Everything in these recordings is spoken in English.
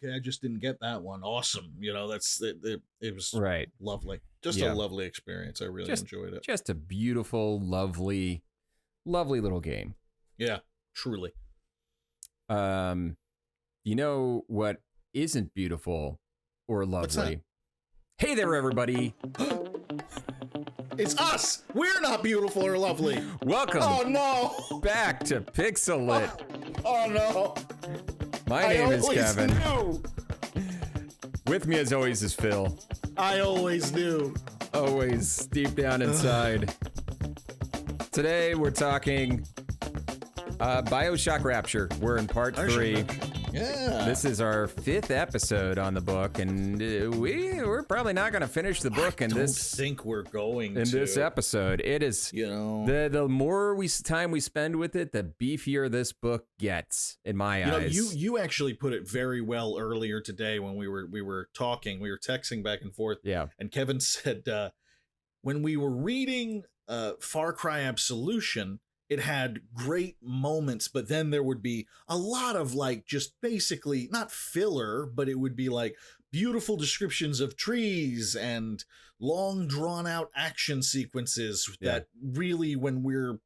okay, I just didn't get that one. Awesome. That's it. It was right. lovely. Just a lovely experience. I really enjoyed it. Just a beautiful, lovely, lovely little game. Yeah, truly. You know what isn't beautiful or lovely? Hey there, everybody. It's us. We're not beautiful or lovely. Welcome. Oh, no. Back to PixelLit. Oh, no. My name is Kevin. With me, as always, is Phil. I always knew. Always deep down inside. Today, we're talking Bioshock Rapture. We're in part 3. Yeah. This is our 5th episode on the book, and we're probably not going to finish the book in this. I don't think we're going in this episode. It is, the more time we spend with it, the beefier this book gets in my eyes. You actually put it very well earlier today when we were talking. We were texting back and forth. Yeah. And Kevin said when we were reading Far Cry Absolution, it had great moments, but then there would be a lot of just basically not filler, but it would be beautiful descriptions of trees and long drawn out action sequences that really, when we're,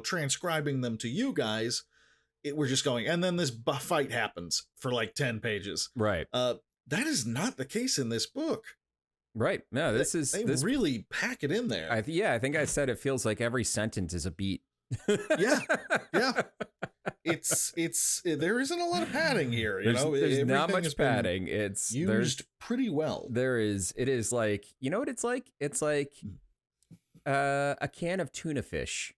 transcribing them to you guys, we're just going, and then this fight happens for 10 pages. Right. That is not the case in this book. Right. No, they really pack it in there. I think I said it feels like every sentence is a beat. yeah it's there isn't a lot of padding here. There's not much padding. It's used pretty well. It is like, you know what it's like a can of tuna fish.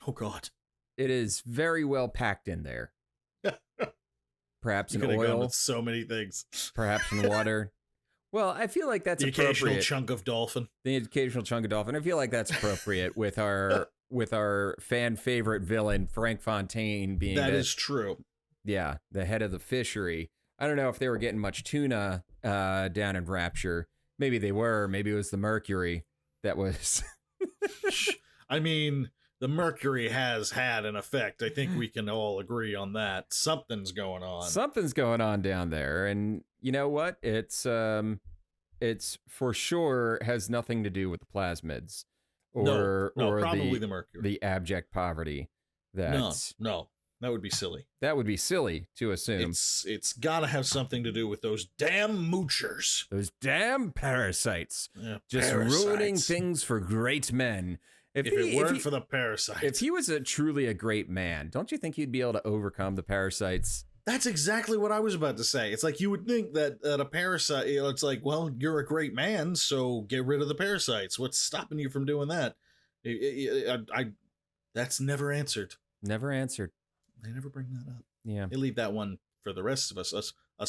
Oh god, it is very well packed in there. Perhaps in oil with so many things, perhaps in water. Well, I feel like that's the appropriate. occasional chunk of dolphin. I feel like that's appropriate with our fan favorite villain, Frank Fontaine, being that is true. Yeah, the head of the fishery. I don't know if they were getting much tuna down in Rapture. Maybe they were. Maybe it was the mercury that was. I mean, the mercury has had an effect. I think we can all agree on that. Something's going on. Something's going on down there, and you know what? It's for sure has nothing to do with the plasmids. Or probably the mercury. The abject poverty. No, that would be silly. That would be silly to assume. It's got to have something to do with those damn moochers. Those damn parasites. Yeah, just ruining things for great men. If it weren't for the parasites. If he was truly a great man, don't you think he'd be able to overcome the parasites? That's exactly what I was about to say. It's like you would think that a parasite, it's like, well, you're a great man, so get rid of the parasites. What's stopping you from doing that? That's never answered. Never answered. They never bring that up. Yeah. They leave that one for the rest of us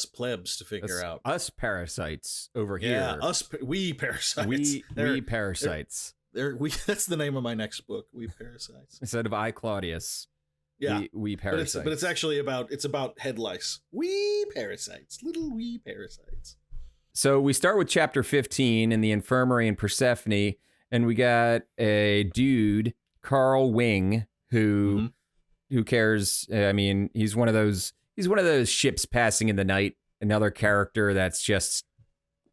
plebs to figure out. Us parasites over here. Yeah, we parasites. We parasites. That's the name of my next book, We Parasites. Instead of I, Claudius. Yeah, we parasites. But it's actually about head lice. Wee parasites, little wee parasites. So we start with chapter 15 in the infirmary in Persephone, and we got a dude, Carl Wing, who cares? I mean, he's one of those ships passing in the night. Another character that's just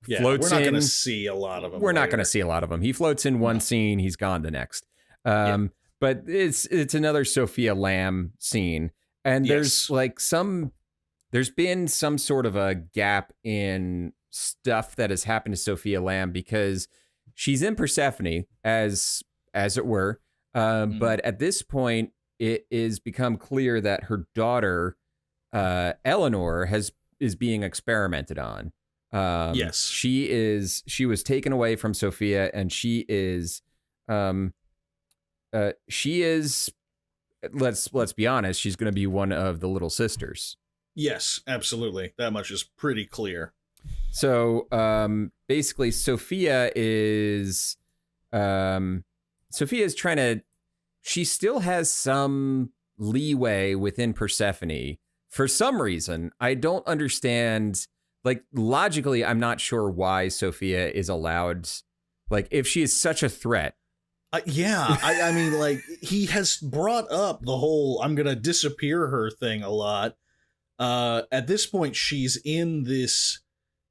floats in. We're not going to see a lot of him. We're not going to see a lot of him. He floats in one scene, he's gone the next. But it's another Sophia Lamb scene. And there's there's been some sort of a gap in stuff that has happened to Sophia Lamb because she's in Persephone as it were. But at this point, it is become clear that her daughter, Eleanor, is being experimented on. Yes. She was taken away from Sophia, and she is let's be honest, she's going to be one of the little sisters. Yes, absolutely. That much is pretty clear. So basically Sophia is trying to, she still has some leeway within Persephone for some reason. I don't understand, logically, I'm not sure why Sophia is allowed, if she is such a threat. I mean, he has brought up the whole I'm going to disappear her thing a lot. At this point, she's in this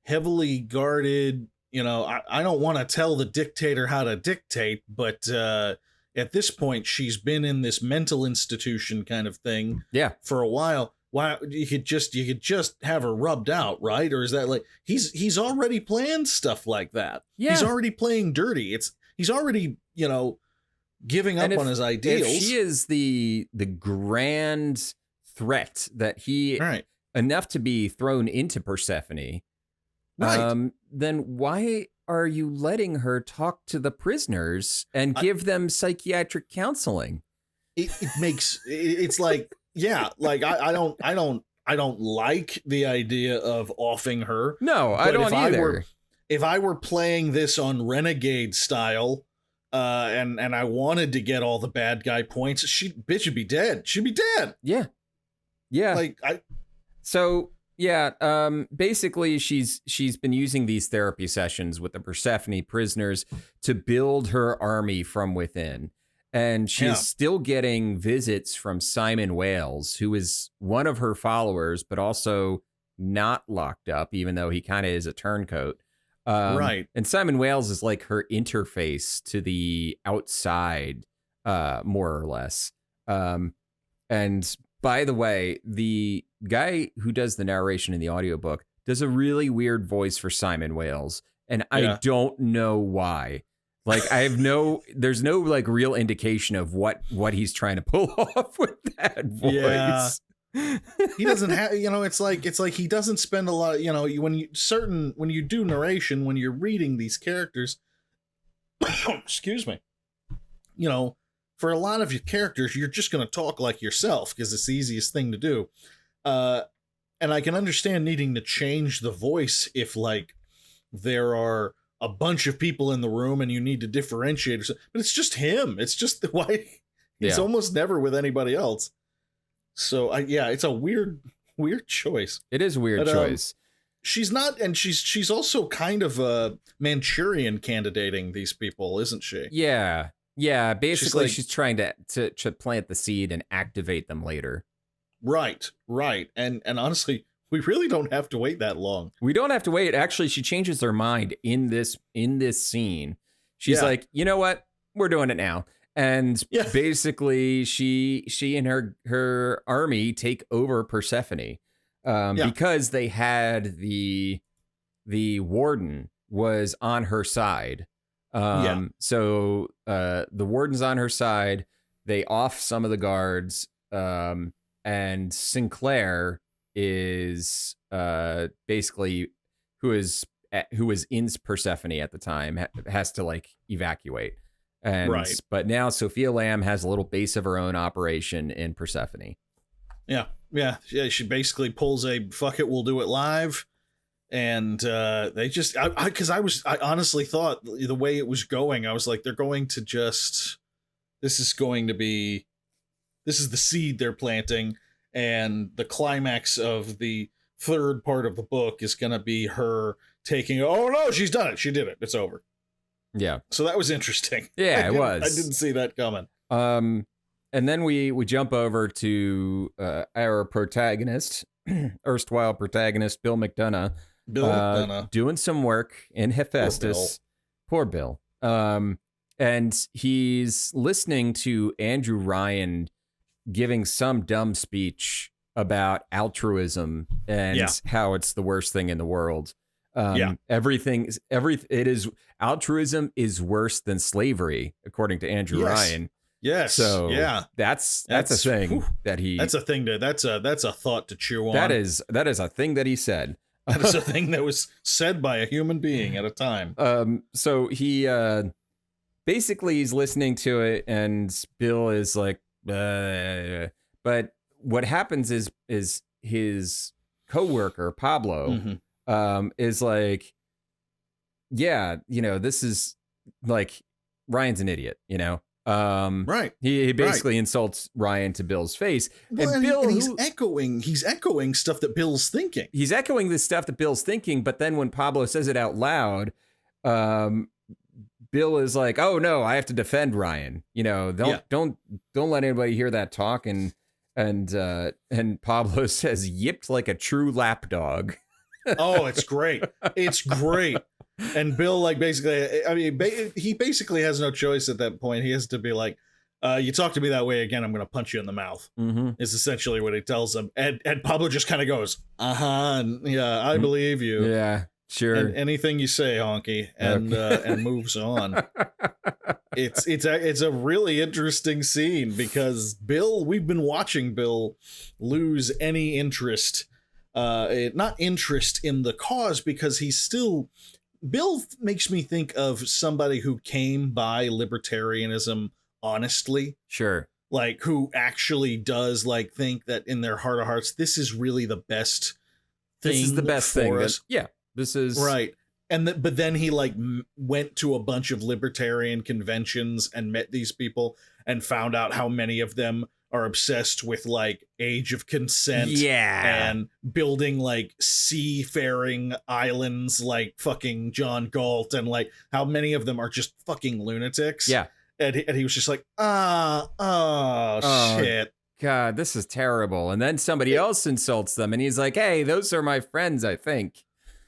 heavily guarded, I don't want to tell the dictator how to dictate, but at this point, she's been in this mental institution kind of thing for a while. Why you could just have her rubbed out, right? Or is that like he's already planned stuff like that? Yeah. He's already playing dirty. He's already, giving up on his ideals. If she is the grand threat that he enough to be thrown into Persephone, then why are you letting her talk to the prisoners and give them psychiatric counseling? It's like, yeah, like I don't like the idea of offing her. No, I don't either. If I were playing this on Renegade style, and I wanted to get all the bad guy points, bitch would be dead. She'd be dead. Yeah. Basically she's been using these therapy sessions with the Persephone prisoners to build her army from within. And she's still getting visits from Simon Wales, who is one of her followers, but also not locked up, even though he kind of is a turncoat. And Simon Wales is like her interface to the outside, more or less. And by the way, the guy who does the narration in the audiobook does a really weird voice for Simon Wales. And I don't know why. Like, there's no like real indication of what he's trying to pull off with that voice. Yeah. He doesn't have, it's like he doesn't spend a lot, when you do narration, when you're reading these characters, excuse me, for a lot of your characters, you're just going to talk like yourself because it's the easiest thing to do. And I can understand needing to change the voice if like there are a bunch of people in the room and you need to differentiate, but it's just him. It's just the way he's almost never with anybody else. So it's a weird choice. It is a weird choice. She's not, and she's also kind of a Manchurian candidating these people, isn't she? Yeah. Basically, she's trying to plant the seed and activate them later. Right. And honestly, we really don't have to wait that long. We don't have to wait. Actually, she changes her mind in this scene. She's like, you know what? We're doing it now. And basically, she and her army take over Persephone because they had the warden was on her side. So the warden's on her side. They off some of the guards, and Sinclair is basically who was in Persephone at the time has to like evacuate. But now Sophia Lamb has a little base of her own operation in Persephone. Yeah. She basically pulls a fuck it, we'll do it live. And they just, because I honestly thought the way it was going, I was like, they're going to just, this is the seed they're planting. And the climax of the third part of the book is going to be her taking, oh no, she's done it. She did it. It's over. Yeah. So that was interesting. Yeah, it was. I didn't see that coming. And then we jump over to our protagonist, erstwhile protagonist, Bill McDonough. Doing some work in Hephaestus. Poor Bill. And he's listening to Andrew Ryan giving some dumb speech about altruism and how it's the worst thing in the world. Altruism is worse than slavery, according to Andrew Ryan. Yes. So that's a thing that he. That's a thing that's a thought to chew on. That is a thing that he said. That is a thing that was said by a human being at a time. So he basically he's listening to it, and Bill is like, but what happens is his coworker Pablo is like, this is like Ryan's an idiot, right. He basically insults Ryan to Bill's face. And Bill, he's echoing stuff that Bill's thinking. He's echoing this stuff that Bill's thinking, but then when Pablo says it out loud, Bill is like, "Oh no, I have to defend Ryan. Don't let anybody hear that talk." And And Pablo says, "Yipped like a true lapdog." Oh, it's great. It's great. And Bill, like, basically, I mean, he basically has no choice at that point. He has to be like, you talk to me that way again, I'm going to punch you in the mouth, is essentially what he tells him. And Pablo just kind of goes, and yeah, I believe you. Yeah, sure. And anything you say, honky, and and moves on. It's a really interesting scene because Bill, we've been watching Bill lose any interest, not interest in the cause, because he's still, Bill makes me think of somebody who came by libertarianism honestly. Sure. Like, who actually does, like, think that in their heart of hearts, this is really the best thing. This is the best thing. This is right. And but then he, like, went to a bunch of libertarian conventions and met these people and found out how many of them are obsessed with, like, age of consent. Yeah. And building, like, seafaring islands like fucking John Galt, and, like, how many of them are just fucking lunatics. Yeah. And he was just like, shit. God, this is terrible. And then somebody else insults them, and he's like, "Hey, those are my friends, I think."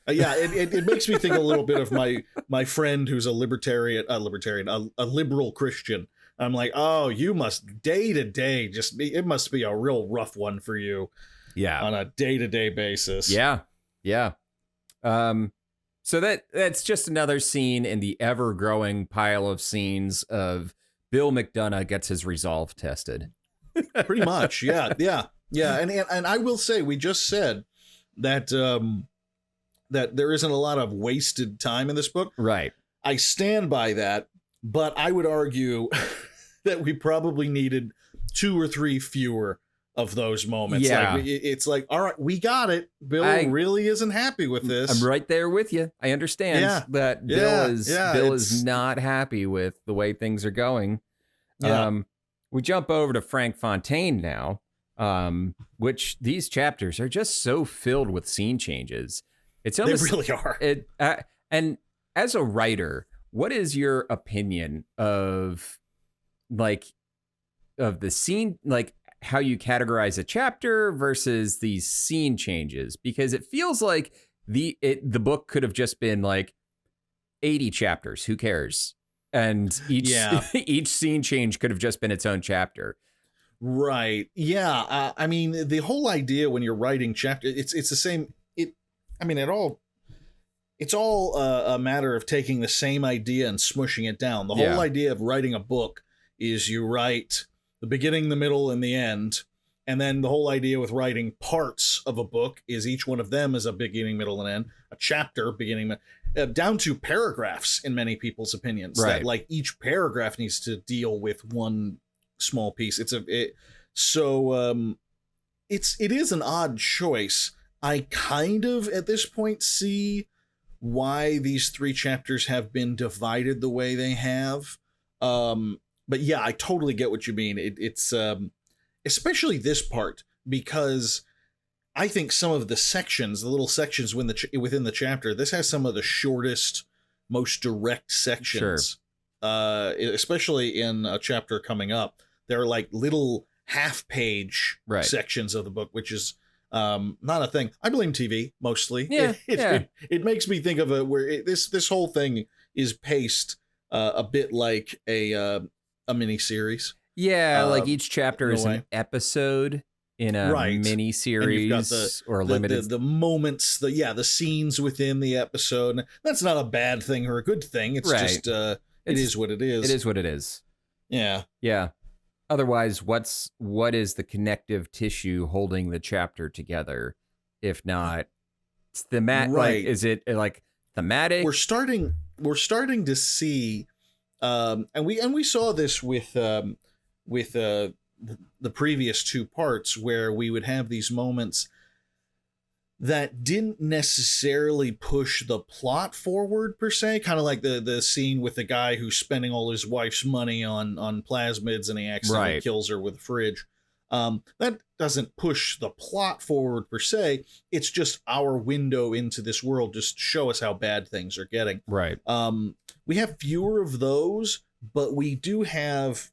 Yeah, it makes me think a little bit of my friend who's a liberal Christian. I'm like, oh, you must day to day it must be a real rough one for you. Yeah, on a day to day basis. Yeah. So that's just another scene in the ever growing pile of scenes of Bill McDonough gets his resolve tested. Pretty much, yeah. And I will say, we just said that that there isn't a lot of wasted time in this book. Right. I stand by that, but I would argue that we probably needed 2 or 3 fewer of those moments. Yeah. Like, it's like, all right, we got it. Bill really isn't happy with this. I'm right there with you. I understand that Bill is not happy with the way things are going. Yeah. We jump over to Frank Fontaine now, which these chapters are just so filled with scene changes. They really are. And as a writer, what is your opinion of the scene, like how you categorize a chapter versus these scene changes? Because it feels like the book could have just been like 80 chapters. Who cares? And each scene change could have just been its own chapter. Right. Yeah. I mean, the whole idea when you're writing chapter, it's the same. It's all a matter of taking the same idea and smushing it down. The whole idea of writing a book is you write the beginning, the middle, and the end. And then the whole idea with writing parts of a book is each one of them is a beginning, middle, and end. A chapter, beginning, down to paragraphs in many people's opinions. Right. That, like, each paragraph needs to deal with one small piece. It is an odd choice. I kind of, at this point, see why these 3 chapters have been divided the way they have. But yeah, I totally get what you mean. It's especially this part, because I think some of the sections, the little sections within the chapter, this has some of the shortest, most direct sections. Sure. Especially in a chapter coming up, there are like little half-page sections of the book, which is not a thing. I blame TV mostly. Yeah, it makes me think of this whole thing is paced a bit like a mini series. Yeah, like each chapter is an episode in a mini series or limited. The moments, the scenes within the episode. That's not a bad thing or a good thing. It's just it is what it is. It is what it is. Yeah. Yeah. Otherwise, what is the connective tissue holding the chapter together? If not thematic, like, is it like thematic? We're starting to see, and we saw this with the previous 2 parts, where we would have these moments that didn't necessarily push the plot forward per se, kind of like the scene with the guy who's spending all his wife's money on plasmids and he accidentally kills her with a fridge. That doesn't push the plot forward per se. It's just our window into this world, just to show us how bad things are getting. Right. We have fewer of those, but we do have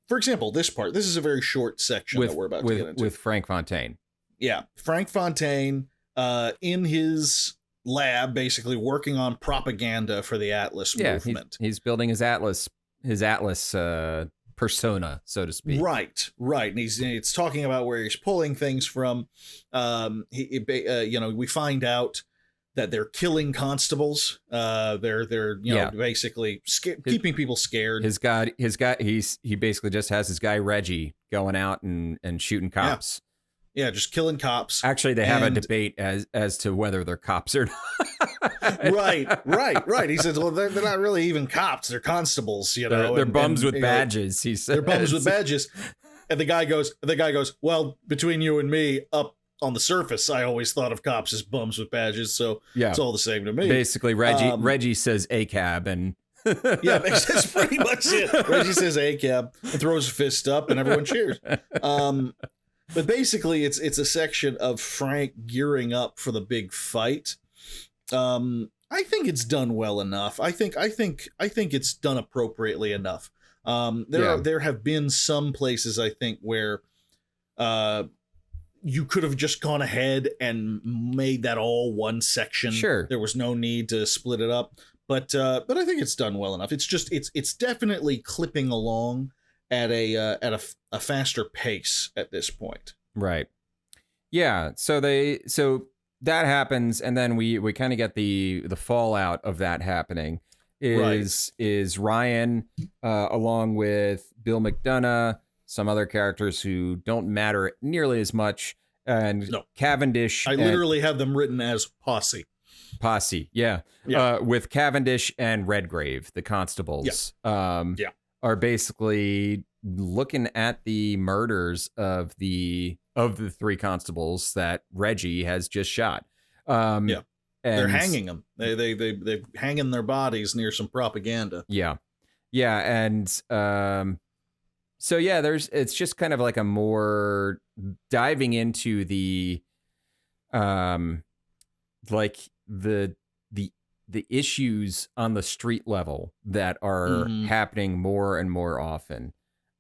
for example, this is a very short section that we're about to get into. With Frank Fontaine. Yeah. Frank Fontaine, in his lab, basically working on propaganda for the Atlas movement. He's building his Atlas persona, so to speak. Right. And it's talking about where he's pulling things from. We find out that they're killing constables. They're basically keeping people scared. He basically just has his guy Reggie going out and shooting cops. Yeah, just killing cops. Actually, they have a debate as to whether they're cops or not. Right. He says, well, they're not really even cops. They're constables, They're bums with badges, he says. They're bums with badges. And the guy goes, well, between you and me, up on the surface, I always thought of cops as bums with badges, so it's all the same to me. Basically, Reggie says ACAB, and... yeah, that's pretty much it. Reggie says ACAB and throws a fist up, and everyone cheers. But basically, it's a section of Frank gearing up for the big fight. I think it's done well enough. I think it's done appropriately enough. There have been some places, I think, where you could have just gone ahead and made that all one section. Sure, there was no need to split it up. But I think it's done well enough. It's definitely clipping along at a faster pace at this point. Right. Yeah. So that happens, and then we kind of get the fallout of that happening. Is Ryan along with Bill McDonough, some other characters who don't matter nearly as much, and Cavendish. I literally have them written as posse. Yeah. With Cavendish and Redgrave, the constables. Are basically looking at the murders of the three constables that Reggie has just shot. And they're hanging them. They're hanging their bodies near some propaganda. And it's just kind of like a more diving into the the issues on the street level that are happening more and more often.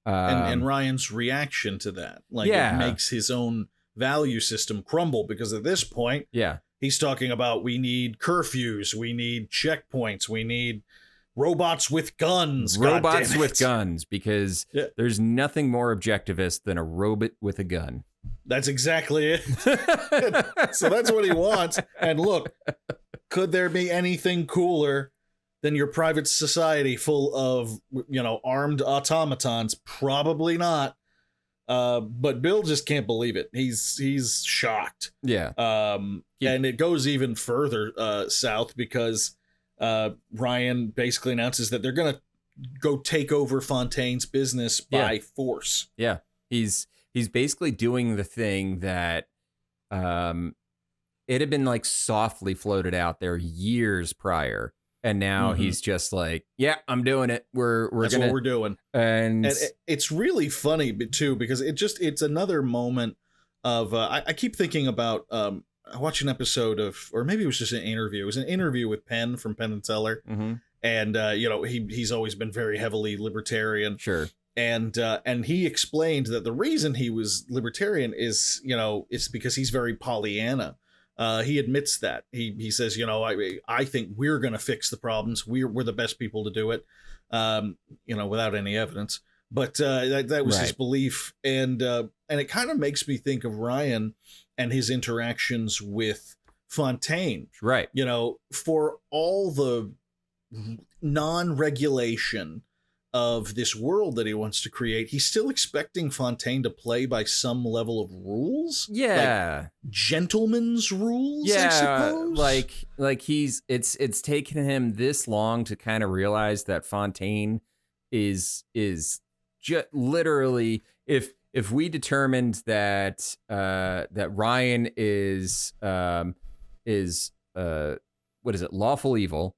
And Ryan's reaction to that, it makes his own value system crumble, because at this point, he's talking about, we need curfews, we need checkpoints, we need robots with guns. Because there's nothing more objectivist than a robot with a gun. That's exactly it. So that's what he wants. And look, could there be anything cooler than your private society full of, armed automatons? Probably not. But Bill just can't believe it. He's shocked. And it goes even further south, because Ryan basically announces that they're going to go take over Fontaine's business by force. He's basically doing the thing that it had been softly floated out there years prior, and now he's just like, I'm doing it. That's what we're doing. And it's really funny too, because it's another moment of I keep thinking about I watched an episode of, or maybe it was just an interview. It was an interview with Penn from Penn and Teller, and he's always been very heavily libertarian. Sure. And he explained that the reason he was libertarian is, it's because he's very Pollyanna. He admits that. He says, I think we're going to fix the problems. We're the best people to do it, without any evidence. But that was his belief. And it kind of makes me think of Ryan and his interactions with Fontaine. Right. For all the non-regulation of this world that he wants to create, he's still expecting Fontaine to play by some level of rules. Gentleman's rules, I suppose. It's taken him this long to kind of realize that Fontaine is just literally, if we determined that that Ryan is lawful evil,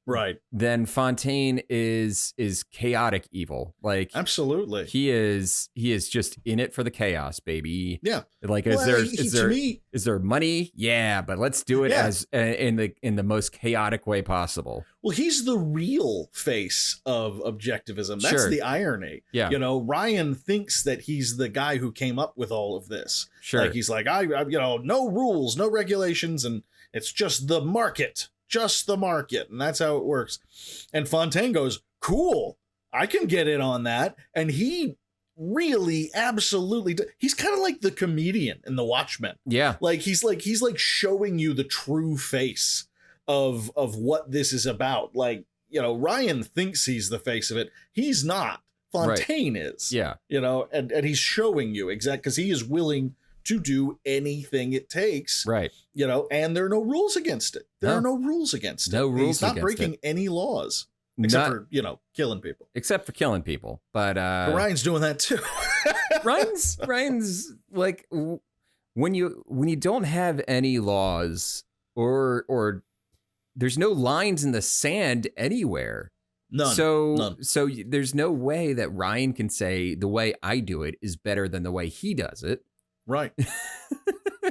Right. then Fontaine is chaotic evil. Like, absolutely, he is just in it for the chaos, baby. Yeah. Like, Well, is there money? Yeah, but let's do it as in the most chaotic way possible. Well, he's the real face of objectivism. That's the irony. Yeah. You know, Ryan thinks that he's the guy who came up with all of this. Sure. Like, he's like, I you know, no rules, no regulations, and it's just the market. Just the market, and that's how it works. And Fontaine goes, cool, I can get in on that. And he really absolutely he's kind of like the comedian in The Watchmen. Yeah. Like he's showing you the true face of what this is about. Like, you know, Ryan thinks he's the face of it. He's not. Fontaine is. Yeah. You know, and he's showing you exactly, because he is willing to do anything it takes. Right. You know, and there are no rules against it. There are no rules against it. No rules. He's not breaking any laws. Except for, you know, killing people. Except for killing people. But Ryan's doing that too. Ryan's like, when you don't have any laws or there's no lines in the sand anywhere. None. So there's no way that Ryan can say the way I do it is better than the way he does it. Right.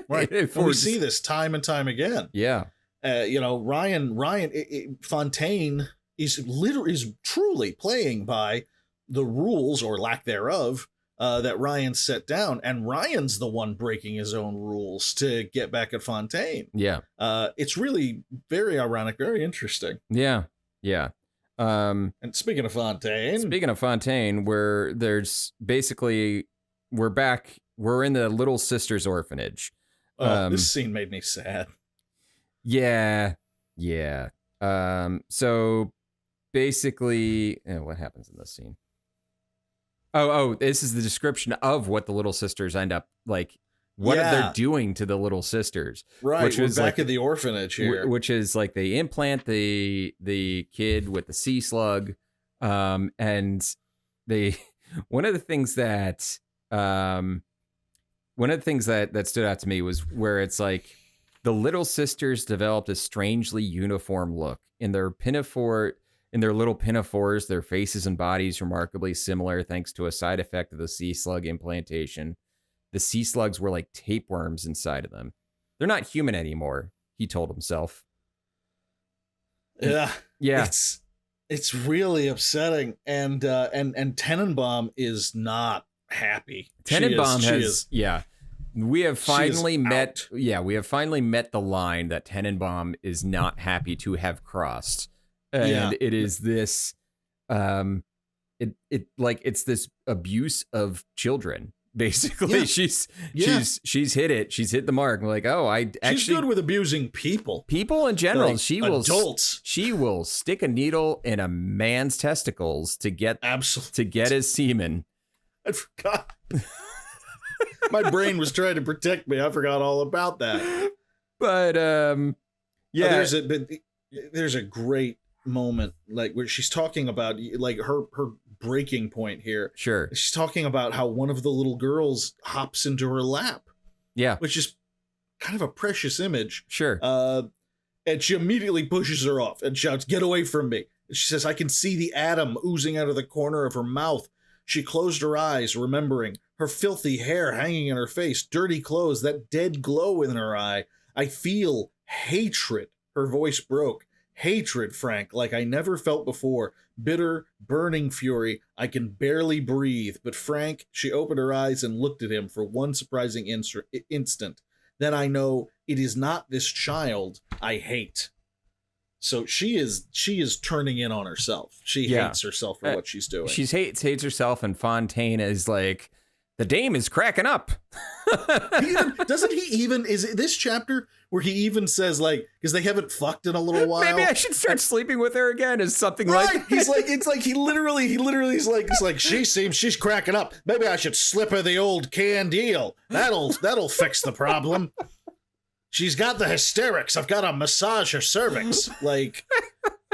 Right. We see this time and time again. Yeah. You know, Ryan Fontaine is truly playing by the rules, or lack thereof, that Ryan set down, and Ryan's the one breaking his own rules to get back at Fontaine. Yeah. It's really very ironic, very interesting. Yeah. Yeah. And speaking of Fontaine, where there's basically we're in the Little Sisters orphanage. This scene made me sad. Yeah. Yeah. So basically, what happens in this scene? Oh, this is the description of what the Little Sisters end up like. What they're doing to the Little Sisters, right? Which was back at the orphanage here, which is like they implant the kid with the sea slug, and they one of the things that stood out to me was where it's like the Little Sisters developed a strangely uniform look in their little pinafores. Their faces and bodies remarkably similar, thanks to a side effect of the sea slug implantation. The sea slugs were like tapeworms inside of them. They're not human anymore, he told himself. Yeah. Yeah. It's really upsetting. And Tenenbaum is not happy. Tenenbaum we have finally met the line that Tenenbaum is not happy to have crossed. And it is this it's this abuse of children. Basically, she's hit it. She's hit the mark. Like, she's good with abusing people. People in general. Like adults. She will stick a needle in a man's testicles to get his semen. I forgot. My brain was trying to protect me. I forgot all about that. But there's a great moment like where she's talking about like her breaking point here. Sure. She's talking about how one of the little girls hops into her lap. Yeah. Which is kind of a precious image. Sure. And she immediately pushes her off and shouts, "Get away from me." And she says, "I can see the atom oozing out of the corner of her mouth." She closed her eyes, remembering her filthy hair hanging in her face, dirty clothes, that dead glow in her eye. "I feel hatred." Her voice broke. "Hatred, Frank, like I never felt before. Bitter, burning fury. I can barely breathe. But Frank," she opened her eyes and looked at him for one surprising instant. "Then I know it is not this child I hate." So she is turning in on herself. She hates herself for what she's doing. She hates herself, and Fontaine is like, the dame is cracking up. Is it this chapter where he even says, like, because they haven't fucked in a little while, maybe I should start sleeping with her again, is something right. like He's like, it's like he literally is like, it's like, she seems she's cracking up. Maybe I should slip her the old canned eel. That'll fix the problem. She's got the hysterics. I've got to massage her cervix. Like,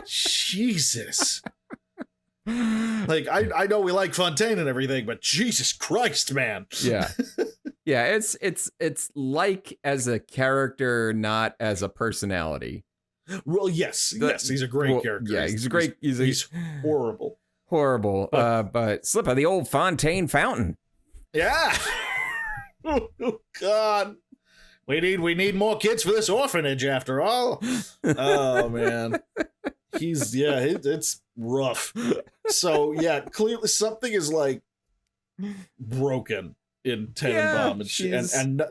Jesus. Like, I know we like Fontaine and everything, but Jesus Christ, man. Yeah. Yeah, it's like as a character, not as a personality. Well, yes, he's a great character. Yeah, he's great. He's horrible. Horrible. But slip of the old Fontaine fountain. Yeah. Oh, God. We need more kids for this orphanage after all. Oh, man. It's rough. So, yeah, clearly something is like broken in Tenenbaum, and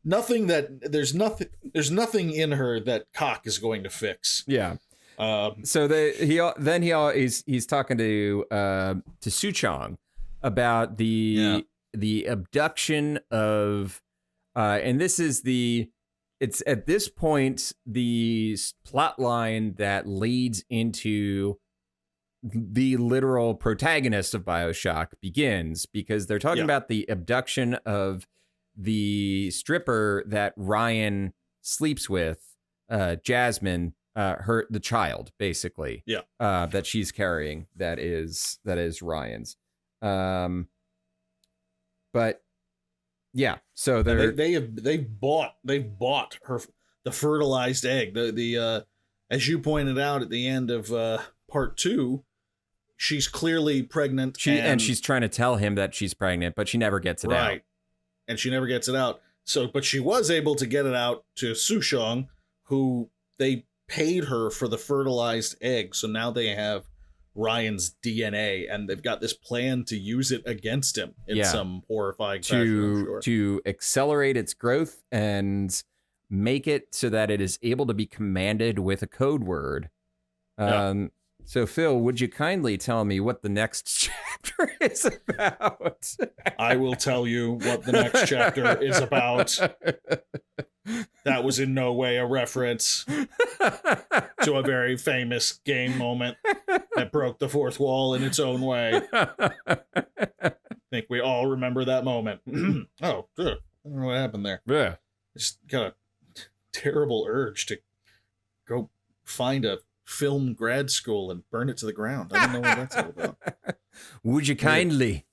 nothing that there's nothing in her that Cock is going to fix. Yeah. So he's talking to Suchong about the abduction of and this is it's at this point the plot line that leads into the literal protagonist of BioShock begins, because they're talking about the abduction of the stripper that Ryan sleeps with, Jasmine, the child, basically. Yeah. That she's carrying. That is Ryan's. But yeah, so they bought her the fertilized egg. The as you pointed out at the end of part 2, she's clearly pregnant. And she's trying to tell him that she's pregnant, but she never gets it out. Right. And she never gets it out. So, but she was able to get it out to Suchong, who they paid her for the fertilized egg. So now they have Ryan's DNA, and they've got this plan to use it against him in some horrifying fashion. To accelerate its growth and make it so that it is able to be commanded with a code word. So, Phil, would you kindly tell me what the next chapter is about? I will tell you what the next chapter is about. That was in no way a reference to a very famous game moment that broke the fourth wall in its own way. I think we all remember that moment. I don't know what happened there. Yeah. I just got a terrible urge to go find a film grad school and burn it to the ground. I don't know what that's all about. Would you kindly?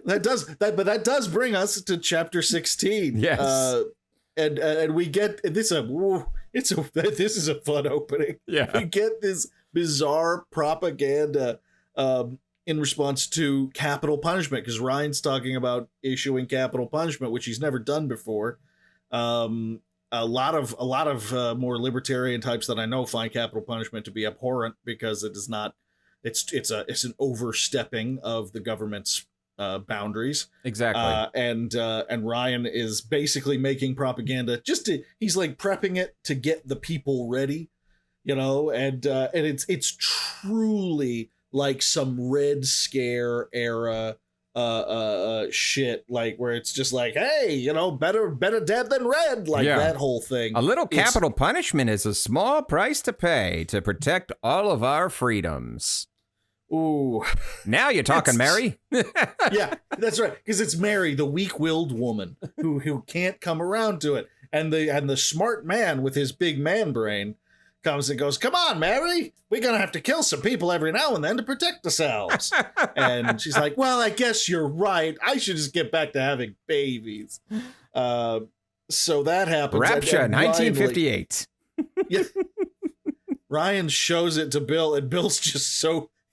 That does bring us to chapter 16. Yes. And we get this this is a fun opening. Yeah. We get this bizarre propaganda in response to capital punishment, because Ryan's talking about issuing capital punishment, which he's never done before. A lot of more libertarian types that I know find capital punishment to be abhorrent, because it is not. It's an overstepping of the government's boundaries. Exactly. And Ryan is basically making propaganda he's like prepping it to get the people ready, and it's truly like some Red Scare era shit, like where it's just like, hey, better dead than red, like that whole thing. A little capital punishment is a small price to pay to protect all of our freedoms. Ooh. Now you're talking, Mary. Yeah, that's right, because it's Mary, the weak-willed woman who can't come around to it, and the smart man with his big man brain comes and goes, come on, Mary, we're gonna have to kill some people every now and then to protect ourselves. And she's like, well, I guess you're right, I should just get back to having babies. So that happens. Rapture, and 1958. Ryan shows it to Bill, and Bill's just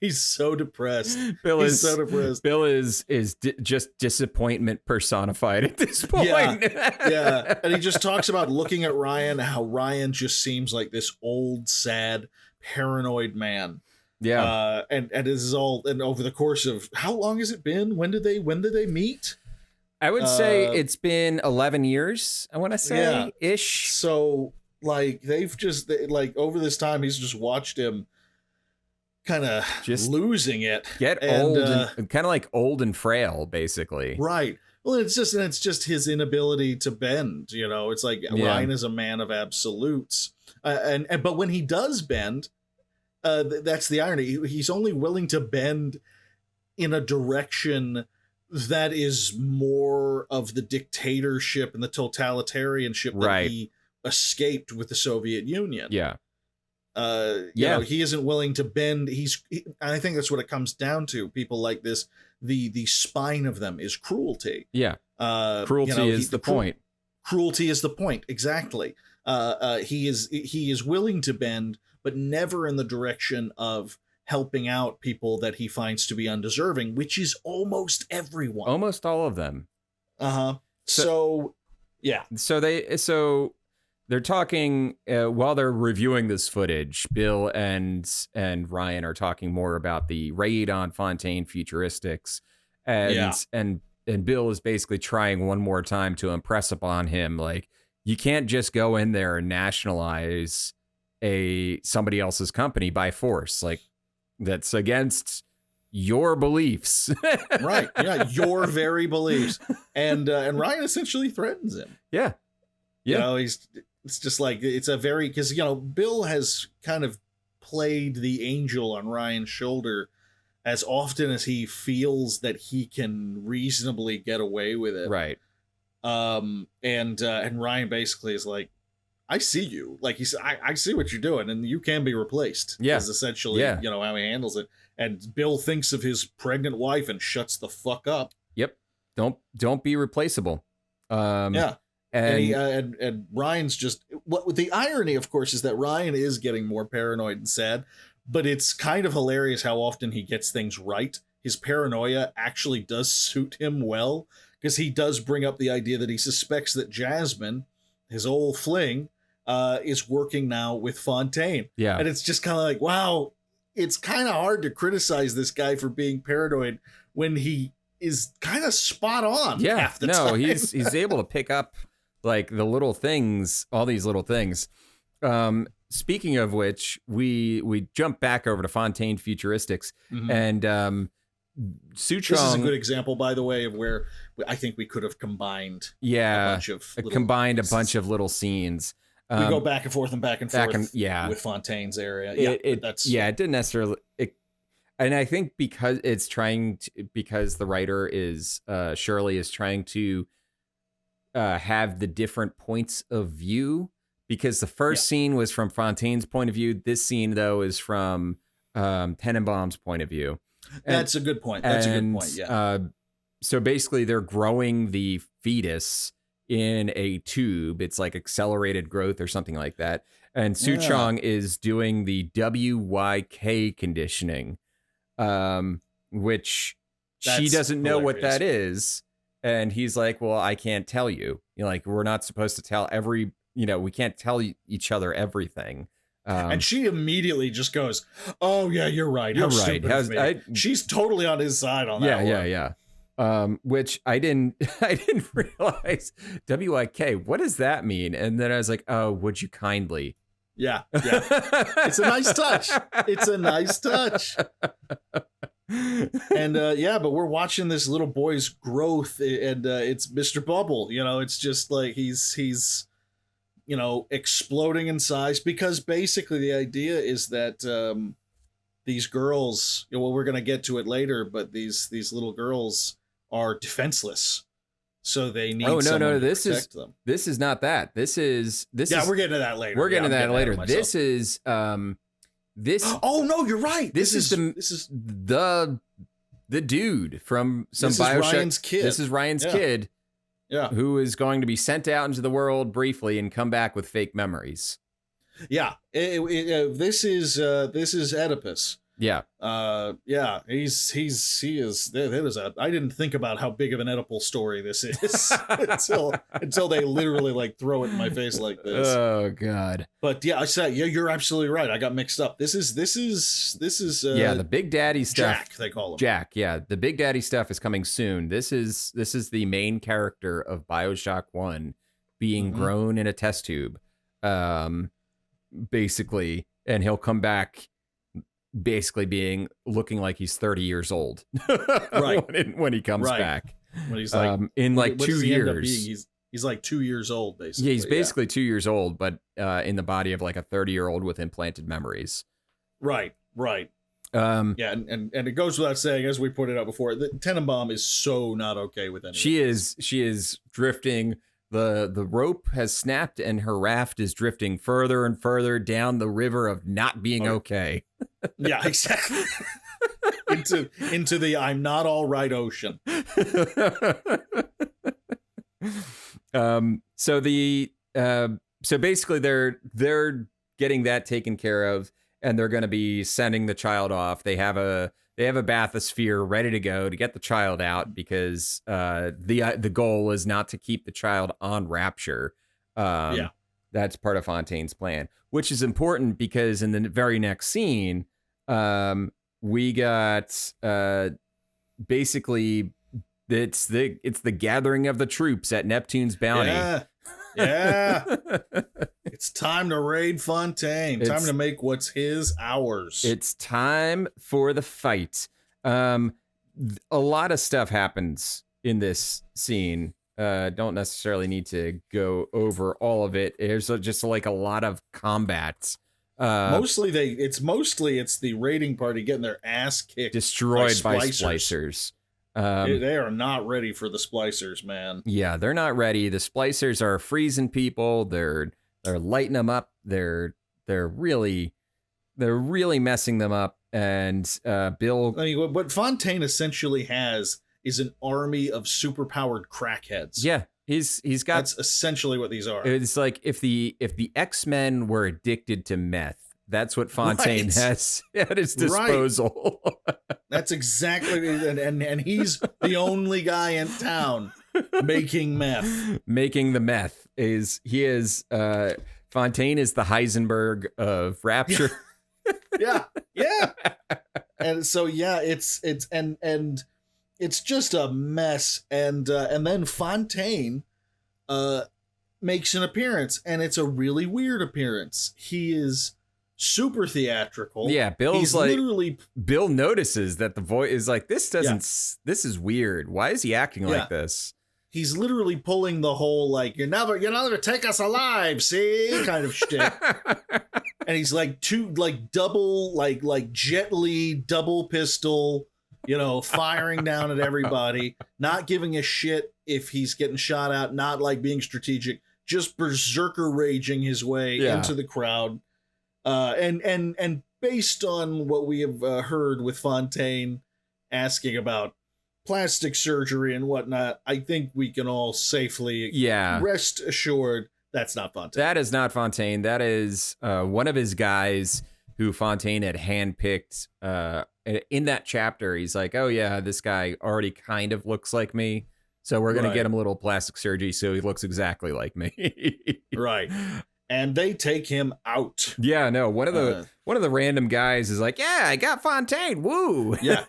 he's so depressed. Bill is just disappointment personified at this point. Yeah. And he just talks about looking at Ryan, how Ryan just seems like this old, sad, paranoid man. Yeah. And this is all, and over the course of, how long has it been? When did they meet? I would say it's been 11 years, I want to say, ish. So like they've just over this time, he's just watched him kind of just losing it, get old, and kind of like old and frail, basically. Right. Well, it's just his inability to bend. It's like Ryan is a man of absolutes, but when he does bend, that's the irony. He's only willing to bend in a direction that is more of the dictatorship and the totalitarianship that he escaped with the Soviet Union. Yeah. He isn't willing to bend. I think that's what it comes down to. People like this, the spine of them is cruelty. Yeah. Cruelty is the point. Cruelty is the point. Exactly. He is willing to bend, but never in the direction of helping out people that he finds to be undeserving, which is almost everyone. Almost all of them. So yeah. So they're talking while they're reviewing this footage. Bill and Ryan are talking more about the raid on Fontaine Futuristics, and Bill is basically trying one more time to impress upon him, like, you can't just go in there and nationalize somebody else's company by force. Like, that's against your beliefs. Right. Yeah. Your very beliefs. And Ryan essentially threatens him. Yeah. You know, it's just like, it's a very, because, you know, Bill has kind of played the angel on Ryan's shoulder as often as he feels that he can reasonably get away with it. Right. And Ryan basically is like, I see you. Like, he said, I see what you're doing, and you can be replaced. Yeah. Is essentially, you know, how he handles it. And Bill thinks of his pregnant wife and shuts the fuck up. Yep. Don't be replaceable. Yeah. And Ryan's just, what the irony, of course, is that Ryan is getting more paranoid and sad, but it's kind of hilarious how often he gets things right. His paranoia actually does suit him well, because he does bring up the idea that he suspects that Jasmine, his old fling, is working now with Fontaine. Yeah. And it's just kind of like, wow, it's kind of hard to criticize this guy for being paranoid when he is kind of spot on. Yeah. Half the time. he's able to pick up like the little things, all these little things. Speaking of which, we jump back over to Fontaine Futuristics, and Suchong. This is a good example, by the way, of where I think we could have combined a bunch of little scenes. We go back and forth with Fontaine's area. It didn't necessarily. And I think because the writer is Shirley is trying to have the different points of view. Because the first scene was from Fontaine's point of view. This scene, though, is from Tenenbaum's point of view. That's a good point. Yeah. So basically, they're growing the fetus in a tube. It's like accelerated growth or something like that. And Suchong is doing the WYK conditioning, which she doesn't know what that is. And he's like, well, I can't tell you. You know, like, we're not supposed to tell we can't tell each other everything. And she immediately just goes, oh, yeah, you're right. You're right. She's totally on his side on that one. Yeah. Which I didn't realize. WIK, what does that mean? And then I was like, oh, would you kindly? Yeah. It's a nice touch. And but we're watching this little boy's growth, and it's Mr. Bubble. You know, it's just like he's you know, exploding in size, because basically the idea is that these girls, you know, well, we're going to get to it later, but these little girls are defenseless, so they need someone to protect them. This is not that. This is we're getting to that later. We're getting to that later. This is this. Oh no, you're right. This is the dude from some Bioshock. Ryan's kid. This is Ryan's kid. Yeah. Who is going to be sent out into the world briefly and come back with fake memories. Yeah. This is Oedipus. Yeah. He is. I didn't think about how big of an Oedipal story this is until they literally like throw it in my face like this. Oh God. But yeah, I said, you're absolutely right. I got mixed up. This is the Big Daddy stuff. Jack, they call him. Jack. Yeah. The Big Daddy stuff is coming soon. This is the main character of BioShock 1 being grown in a test tube. Basically, and he'll come back basically looking like he's 30 years old. Right. when he comes back. When he's like in like 2 years. He's like 2 years old, basically. Yeah, he's basically 2 years old, but in the body of like a 30-year-old with implanted memories. Right. And it goes without saying, as we pointed out before, that Tenenbaum is so not okay with anything. She is drifting. The rope has snapped and her raft is drifting further and further down the river of not being okay. Yeah, exactly. into the I'm not all right ocean. So basically they're getting that taken care of, and they're going to be sending the child off. They have a bathysphere ready to go to get the child out, because the goal is not to keep the child on Rapture. That's part of Fontaine's plan, which is important because in the very next scene, we got basically it's the gathering of the troops at Neptune's bounty. Yeah. It's time to raid Fontaine. Time to make what's his ours. It's time for the fight. A lot of stuff happens in this scene. Don't necessarily need to go over all of it. There's just like a lot of combat. Mostly it's the raiding party getting their ass kicked, destroyed by splicers. They are not ready for the splicers, man. Yeah, they're not ready. The splicers are freezing people. They're lighting them up. They're really messing them up. And Bill, I mean, what Fontaine essentially has is an army of superpowered crackheads. Yeah, he's got. That's essentially what these are. It's like if the X-Men were addicted to meth, that's what Fontaine has at his disposal. Right. That's exactly, and he's the only guy in town making meth. Making the meth Fontaine is the Heisenberg of Rapture. Yeah. And so it's just a mess, and then Fontaine makes an appearance, and it's a really weird appearance. He is super theatrical. Yeah, Bill's literally Bill notices that the voice is like, this is weird. Why is he acting like this? He's literally pulling the whole like you'll never take us alive, see, kind of shit. And he's like double like Jet Li double pistol, firing down at everybody, not giving a shit if he's getting shot at, not like being strategic, just berserker raging his way into the crowd. And based on what we have heard with Fontaine asking about plastic surgery and whatnot, I think we can all safely rest assured that's not Fontaine. That is not Fontaine. That is one of his guys who Fontaine had handpicked. In that chapter, he's like, oh yeah, this guy already kind of looks like me, so we're going to get him a little plastic surgery so he looks exactly like me. Right. And they take him out. Yeah, no. One of the random guys is like, "Yeah, I got Fontaine. Woo!" Yeah.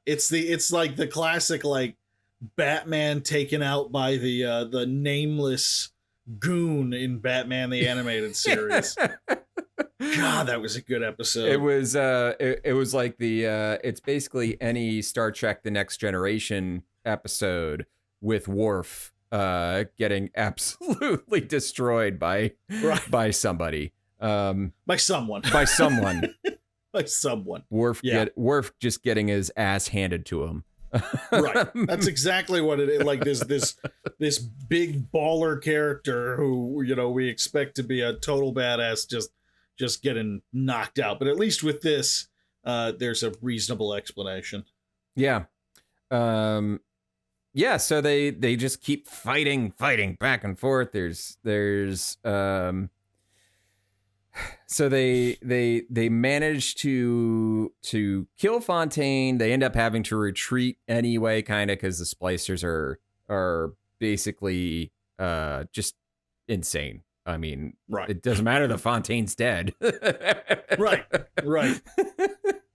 It's like the classic like Batman taken out by the nameless goon in Batman the Animated Series. God, that was a good episode. It was like it's basically any Star Trek: The Next Generation episode with Worf getting absolutely destroyed by somebody. By someone. Worf just getting his ass handed to him. Right. That's exactly what it is. Like this big baller character who, we expect to be a total badass just getting knocked out. But at least with this, there's a reasonable explanation. Yeah. Yeah, so they just keep fighting back and forth. So they manage to kill Fontaine. They end up having to retreat anyway, kind of, because the splicers are basically just insane. I mean, it doesn't matter that Fontaine's dead. Right.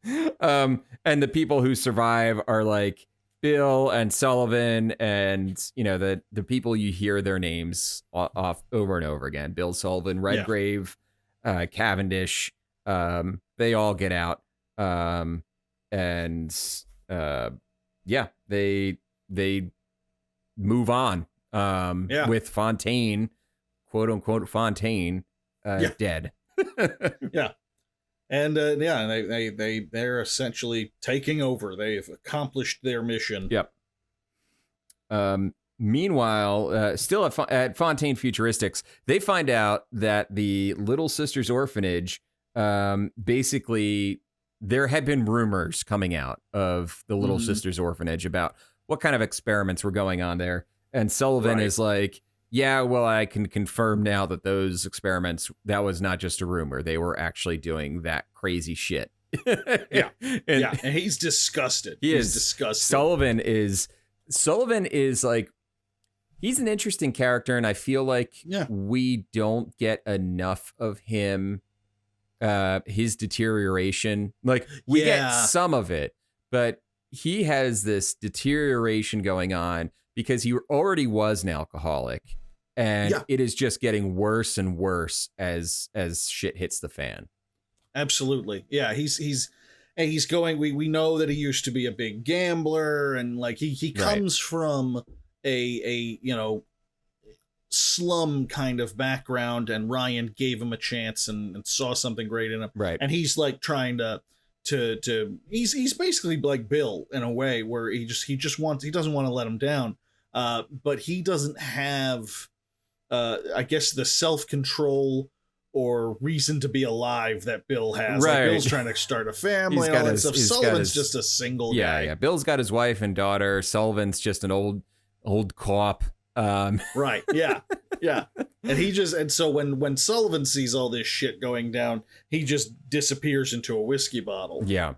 And the people who survive are like Bill and Sullivan, and the people you hear their names off over and over again. Bill, Sullivan, Redgrave, Cavendish. They all get out, and they move on. With Fontaine, quote unquote Fontaine, dead. Yeah. And they're essentially taking over. They've accomplished their mission. Yep. Meanwhile, still at Fontaine Futuristics, they find out that the Little Sisters Orphanage, basically, there had been rumors coming out of the Little Sisters Orphanage about what kind of experiments were going on there. And Sullivan is like, yeah, well, I can confirm now that those experiments, that was not just a rumor. They were actually doing that crazy shit. And he's disgusted. He's disgusted. Sullivan is like, he's an interesting character, and I feel like we don't get enough of him, his deterioration. Like, we get some of it, but he has this deterioration going on because he already was an alcoholic, and it is just getting worse and worse as shit hits the fan. Absolutely. Yeah, he's going, we know that he used to be a big gambler, and like he comes from a slum kind of background, and Ryan gave him a chance and saw something great in him. Right. And he's like trying to he's basically like Bill in a way, where he doesn't want to let him down. But he doesn't have I guess the self-control or reason to be alive that Bill has. Right. Like, Bill's trying to start a family and all that stuff. Sullivan's just a single guy. Yeah. Bill's got his wife and daughter. Sullivan's just an old cop. Right. Yeah. Yeah. And so when Sullivan sees all this shit going down, he just disappears into a whiskey bottle. Yeah.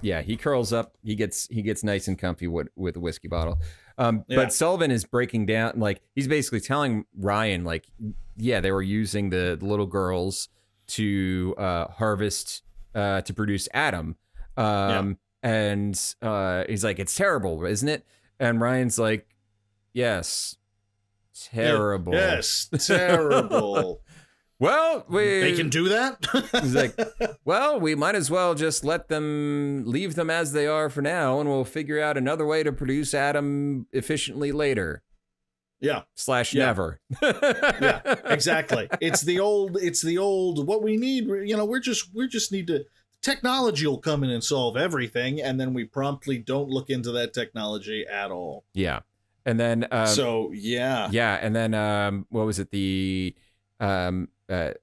Yeah. He curls up. He gets nice and comfy with a whiskey bottle. But Sullivan is breaking down, like, he's basically telling Ryan, like, yeah, they were using the little girls to harvest to produce Adam. And he's like, it's terrible, isn't it? And Ryan's like, yes, terrible. Yes, terrible. Well, they can do that? He's like, well, we might as well just leave them as they are for now, and we'll figure out another way to produce Adam efficiently later. Yeah. /never. Yeah, exactly. It's the old, what we need, we just need to, technology will come in and solve everything, and then we promptly don't look into that technology at all. Yeah. And then and then what was it, the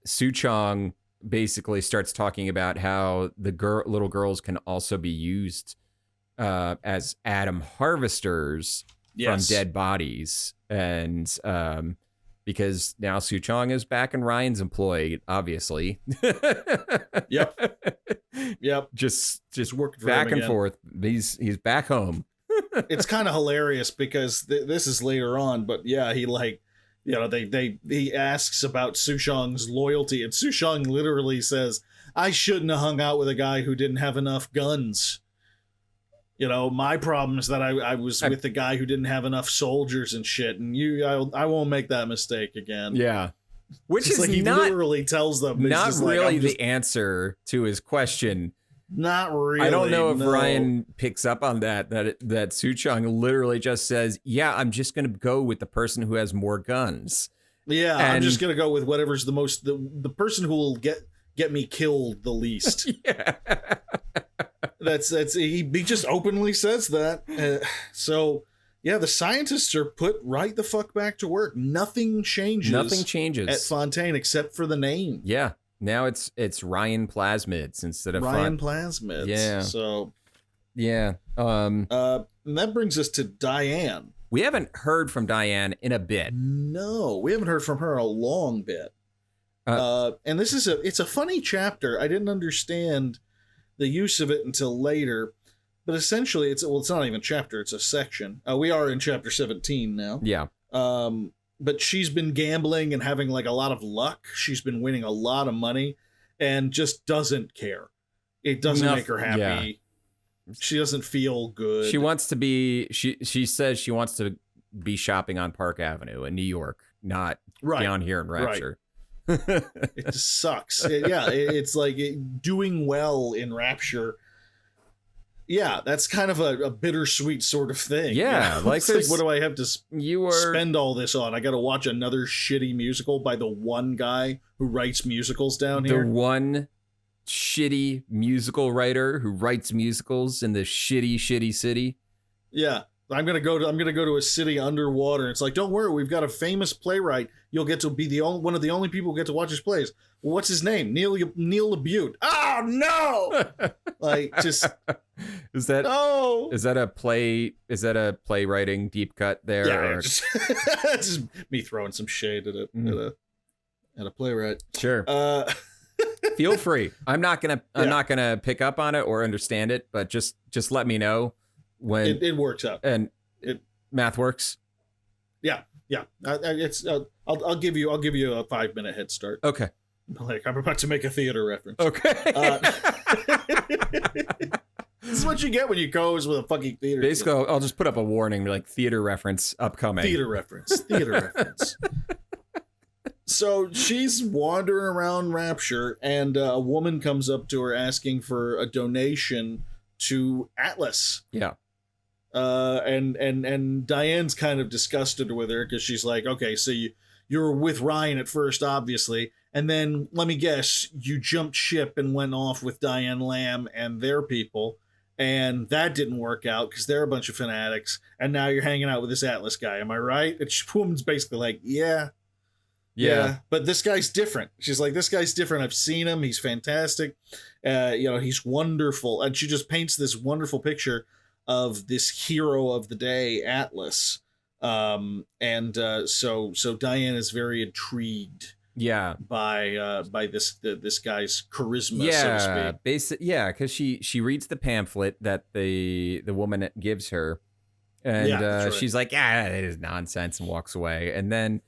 Suchong basically starts talking about how the little girls can also be used as Adam harvesters from dead bodies, and because now Suchong is back in Ryan's employ, obviously. Yep. Just working back and forth. He's back home. It's kind of hilarious because this is later on, but yeah, he he asks about Suchong's loyalty, and Suchong literally says, I shouldn't have hung out with a guy who didn't have enough guns. My problem is that I was with the guy who didn't have enough soldiers and shit, and I won't make that mistake again. Yeah. Which is like, he literally tells them. Not really the answer to his question. Not really. I don't know if Ryan picks up on that Suchong literally just says, yeah, I'm just going to go with the person who has more guns. Yeah, and I'm just going to go with whatever's the person who will get me killed the least. Yeah. That's he just openly says that. So yeah, the scientists are put right the fuck back to work. Nothing changes at Fontaine except for the name. Yeah. Now it's Ryan Plasmids instead of Ryan Plasmids. Yeah. So yeah. And that brings us to Diane. We haven't heard from Diane in a bit. No, we haven't heard from her in a long bit. And this is it's a funny chapter. I didn't understand the use of it until later, but essentially it's not even a chapter, it's a section. We are in chapter 17 now. Yeah. But she's been gambling and having like a lot of luck. She's been winning a lot of money and just doesn't care. It doesn't make her happy. Yeah. She doesn't feel good. She wants to be, she says she wants to be shopping on Park Avenue in New York, not down here in Rapture. Right. It just sucks. It's like doing well in Rapture. Yeah, that's kind of a bittersweet sort of thing. Yeah, like what do I have to spend all this on? I got to watch another shitty musical by the one guy who writes musicals down here. The one shitty musical writer who writes musicals in the shitty city. Yeah. I'm gonna go to a city underwater. It's like, don't worry, we've got a famous playwright. You'll get to be one of the only people who get to watch his plays. Well, what's his name? Neil LaBute. oh no, like just is that no. Is that a playwriting deep cut there? Yeah, or? just me throwing some shade at a playwright. Sure. Feel free. I'm not gonna pick up on it or understand it, but just let me know when it works out and math works. Yeah. It's I'll give you a 5-minute head start. Okay. Like I'm about to make a theater reference. Okay. This is what you get when you go with a fucking theater. Basically, I'll just put up a warning like theater reference upcoming. Theater reference. So she's wandering around Rapture, and a woman comes up to her asking for a donation to Atlas. Yeah. And Diane's kind of disgusted with her because she's like, okay, so you were with Ryan at first, obviously, and then let me guess, you jumped ship and went off with Diane Lamb and their people, and that didn't work out because they're a bunch of fanatics, and now you're hanging out with this Atlas guy. Am I right? And the woman's basically like, yeah, but this guy's different. She's like, this guy's different. I've seen him. He's fantastic. He's wonderful. And she just paints this wonderful picture of this hero of the day, Atlas. So Diane is very intrigued. Yeah. By this guy's charisma, so to speak. Because she reads the pamphlet that the woman gives her, and right. She's like, it is nonsense, and walks away. And then,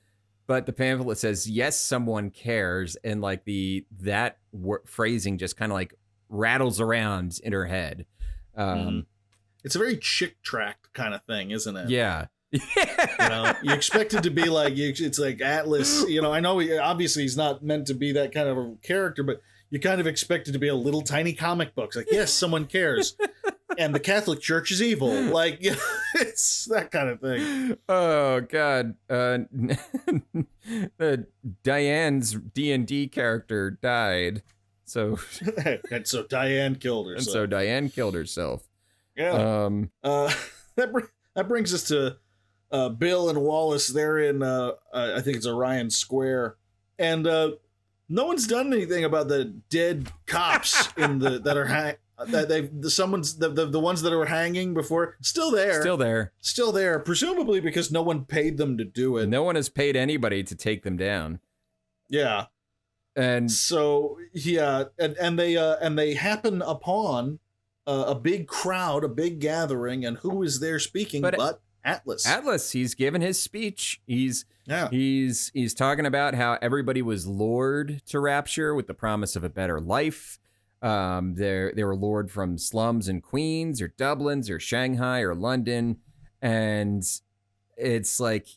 but the pamphlet says, yes, someone cares, and like that phrasing just kind of like rattles around in her head. It's a very chick tract kind of thing, isn't it? Yeah. You expect it to be like it's like Atlas. I know obviously he's not meant to be that kind of a character, but you kind of expect it to be a little tiny comic book. It's like, yes, someone cares, and the Catholic Church is evil. Like, it's that kind of thing. Oh God, Diane's D&D character died, so and so Diane killed herself. Yeah. That brings us to Bill and Wallace. They're in I think it's Orion Square, and no one's done anything about the dead cops the ones that were hanging before. Still there, presumably because no one paid them to do it. No one has paid anybody to take them down. Yeah. And so and they happen upon a big crowd, a big gathering, and who is there speaking but Atlas? Atlas, he's given his speech. He's talking about how everybody was lured to Rapture with the promise of a better life. They were lured from slums in Queens or Dublin's or Shanghai or London, and it's like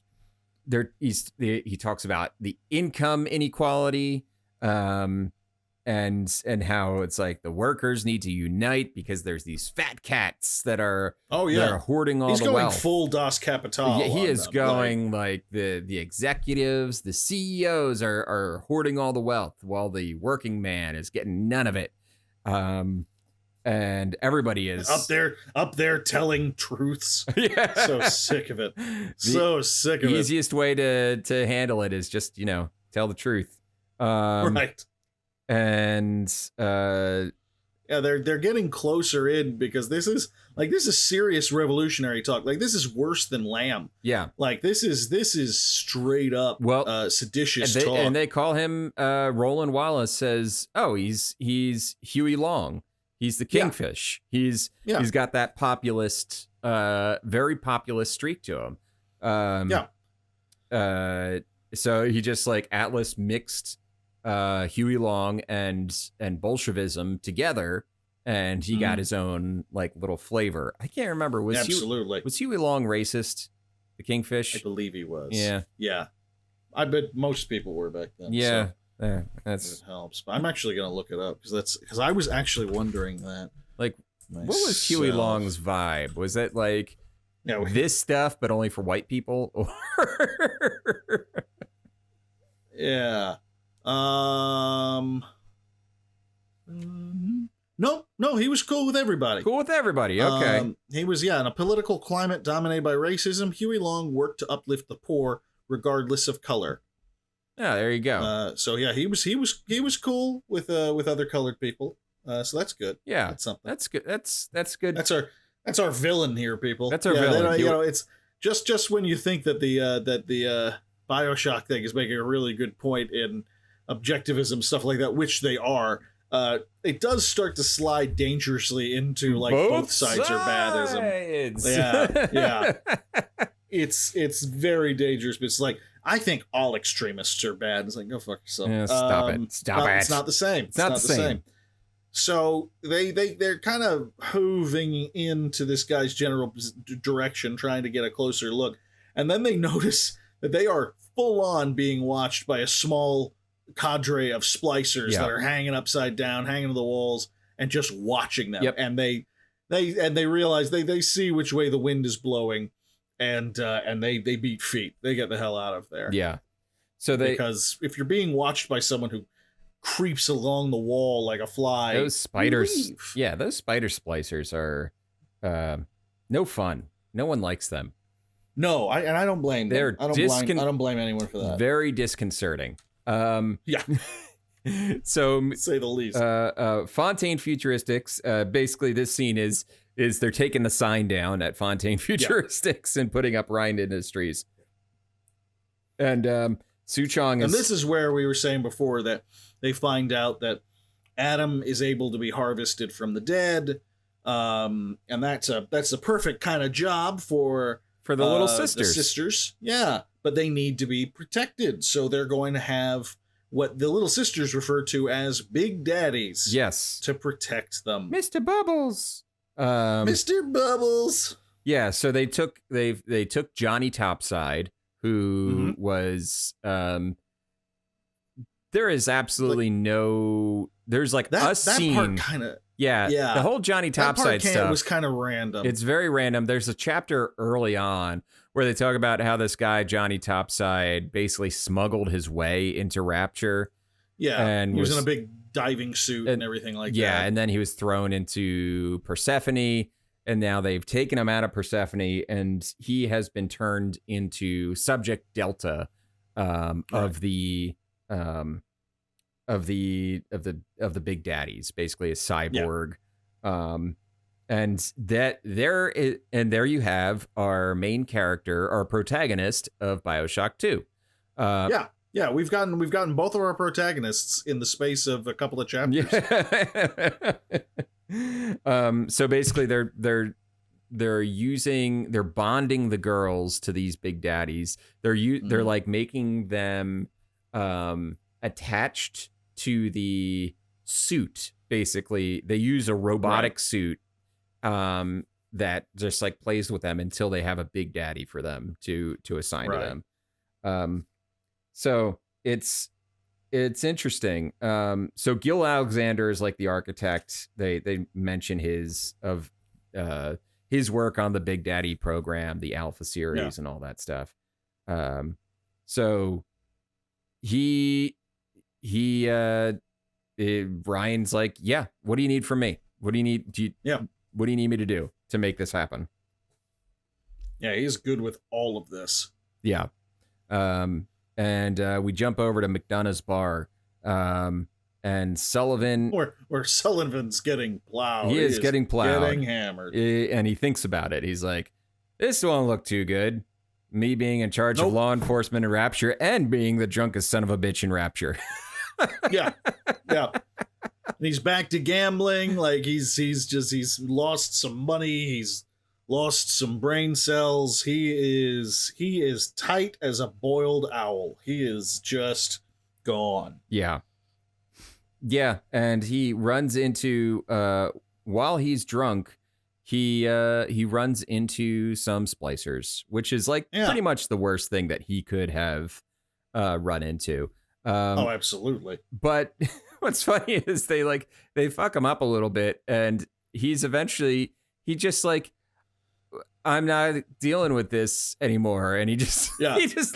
he talks about the income inequality. And how it's like the workers need to unite because there's these fat cats that are that are hoarding all the wealth. He's going full Das Kapital. Yeah, he is going like the executives, the CEOs are hoarding all the wealth while the working man is getting none of it. And everybody is up there telling truths. Yeah. So sick of it. The easiest way to handle it is just, tell the truth. Right. And they're getting closer in because this is serious revolutionary talk. Like, this is worse than Lamb. Yeah. Like, this is straight up seditious talk. And they call him Roland Wallace says, he's Huey Long. He's the Kingfish. He's got that populist, very populist streak to him. So he just like Atlas mixed Huey Long and Bolshevism together, and he got his own like little flavor. I can't remember. Was Huey Long racist? The Kingfish? I believe he was. Yeah. I bet most people were back then. Yeah. So it helps. But I'm actually gonna look it up because I was actually wondering that. Like, what was Huey Long's vibe? Was it like this stuff, but only for white people? Yeah. No, he was cool with everybody. Okay. He was, in a political climate dominated by racism, Huey Long worked to uplift the poor regardless of color. Yeah, there you go. So he was cool with other colored people. So that's good. Yeah, that's something. That's good. That's good. That's our villain here, people. That's our villain. You know, it's just when you think that the Bioshock thing is making a really good point in objectivism, stuff like that, which they are. It does start to slide dangerously into like both sides are badism. Yeah. It's very dangerous, but it's like, I think all extremists are bad. It's like, go fuck yourself. Yeah, stop it. It's not the same. It's not the same. So they're kind of hoving into this guy's general direction, trying to get a closer look. And then they notice that they are full on being watched by a small cadre of splicers that are hanging upside down, hanging to the walls, and just watching them. Yep. And they realize they see which way the wind is blowing, and they beat feet. They get the hell out of there. Yeah. So because if you're being watched by someone who creeps along the wall like a fly, those spiders. leave. Yeah, those spider splicers are no fun. No one likes them. No, I don't blame them. I don't blame anyone for that. Very disconcerting. Yeah. So say the least. Fontaine Futuristics. Basically, this scene is they're taking the sign down at Fontaine Futuristics and putting up Rind Industries. And Suchong is. And this is where we were saying before that they find out that Adam is able to be harvested from the dead, and that's a perfect kind of job for the little sisters. The sisters, yeah, but they need to be protected, so they're going to have what the little sisters refer to as big daddies. Yes, to protect them, Mr. Bubbles. Mr. Bubbles. Yeah, so they took Johnny Topside, who was there is absolutely there's like a scene. That part kind of yeah. The whole Johnny Topside stuff was kind of random. It's very random. There's a chapter early on where they talk about how this guy Johnny Topside basically smuggled his way into Rapture. Yeah, and he was in a big diving suit and everything like that. Yeah, and then he was thrown into Persephone, and now they've taken him out of Persephone, and he has been turned into Subject Delta of the big daddies, basically a cyborg. And there you have our main character, our protagonist of BioShock 2. Yeah, we've gotten both of our protagonists in the space of a couple of chapters. So basically they're bonding the girls to these big daddies. They're like making them attached to the suit. Basically, they use a robotic suit that just like plays with them until they have a big daddy for them to assign to them. So it's interesting. So Gil Alexander is like the architect. They mention his work on the Big Daddy program, the Alpha series, and all that stuff. So Ryan's like, yeah, what do you need from me? What do you need? What do you need me to do to make this happen? Yeah, he's good with all of this. Yeah. And we jump over to McDonough's bar, and Sullivan... Where Sullivan's getting plowed. He is getting plowed. Getting hammered. And he thinks about it. He's like, this won't look too good. Me being in charge of law enforcement in Rapture and being the drunkest son of a bitch in Rapture. Yeah. And he's back to gambling. Like he's lost some money. He's lost some brain cells. He is tight as a boiled owl. He is just gone. Yeah. And he runs into while he's drunk, he runs into some splicers, which is like pretty much the worst thing that he could have run into. Oh, absolutely. But what's funny is they fuck him up a little bit, and he just like, I'm not dealing with this anymore, and he just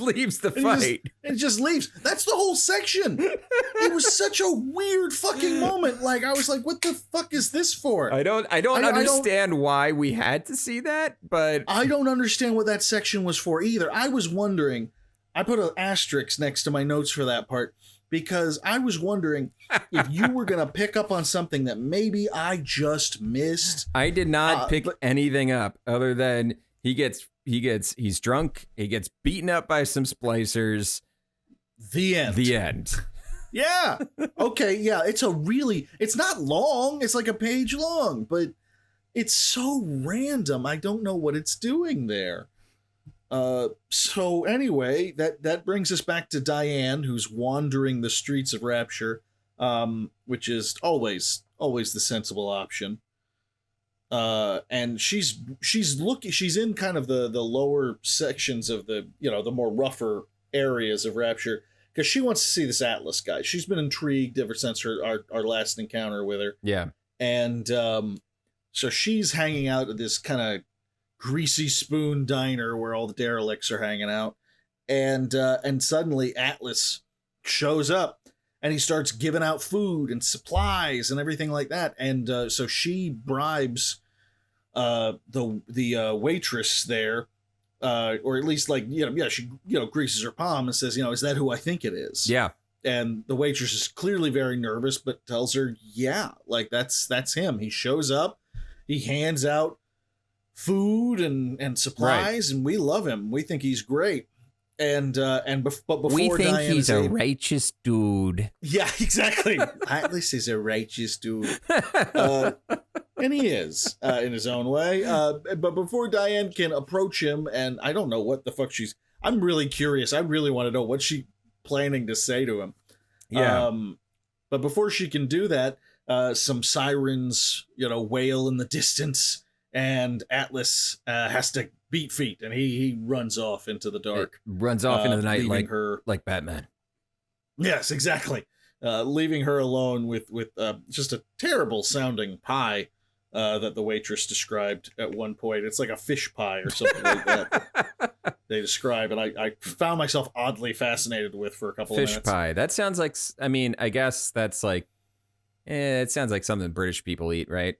leaves the fight. It just leaves. That's the whole section. It was such a weird fucking moment. Like I was like, what the fuck is this for? I don't understand why we had to see that, but I don't understand what that section was for either. I was wondering. I put an asterisk next to my notes for that part. because I was wondering if you were going to pick up on something that maybe I just missed. I did not pick anything up other than he's drunk. He gets beaten up by some splicers. The end. Yeah. Okay. Yeah. It's not long. It's like a page long, but it's so random. I don't know what it's doing there. So anyway, that brings us back to Diane, who's wandering the streets of Rapture, which is always the sensible option. And she's in kind of the lower sections of the more rougher areas of Rapture, because she wants to see this Atlas guy. She's been intrigued ever since our last encounter with her. Yeah. And so she's hanging out at this kind of greasy spoon diner where all the derelicts are hanging out, and suddenly Atlas shows up and he starts giving out food and supplies and everything like that, and so she bribes the waitress there, or at least she greases her palm and says, is that who I think it is? Yeah. And the waitress is clearly very nervous, but tells her, yeah, like that's him. He shows up, he hands out food and supplies, right, and we love him. We think he's great. But before we think Diane he's a righteous dude. Yeah, exactly. Atlas is a righteous dude, and he is in his own way. But before Diane can approach him, and I don't know what the fuck I'm really curious. I really want to know what she's planning to say to him. Yeah. But before she can do that, some sirens, wail in the distance. And Atlas has to beat feet, and he runs off into the dark. Runs off into the night like Batman. Yes, exactly. Leaving her alone with just a terrible sounding pie that the waitress described at one point. It's like a fish pie or something like that. They describe, and I found myself oddly fascinated with for a couple of minutes. Fish pie. That sounds like, I guess that's like, it sounds like something British people eat, right?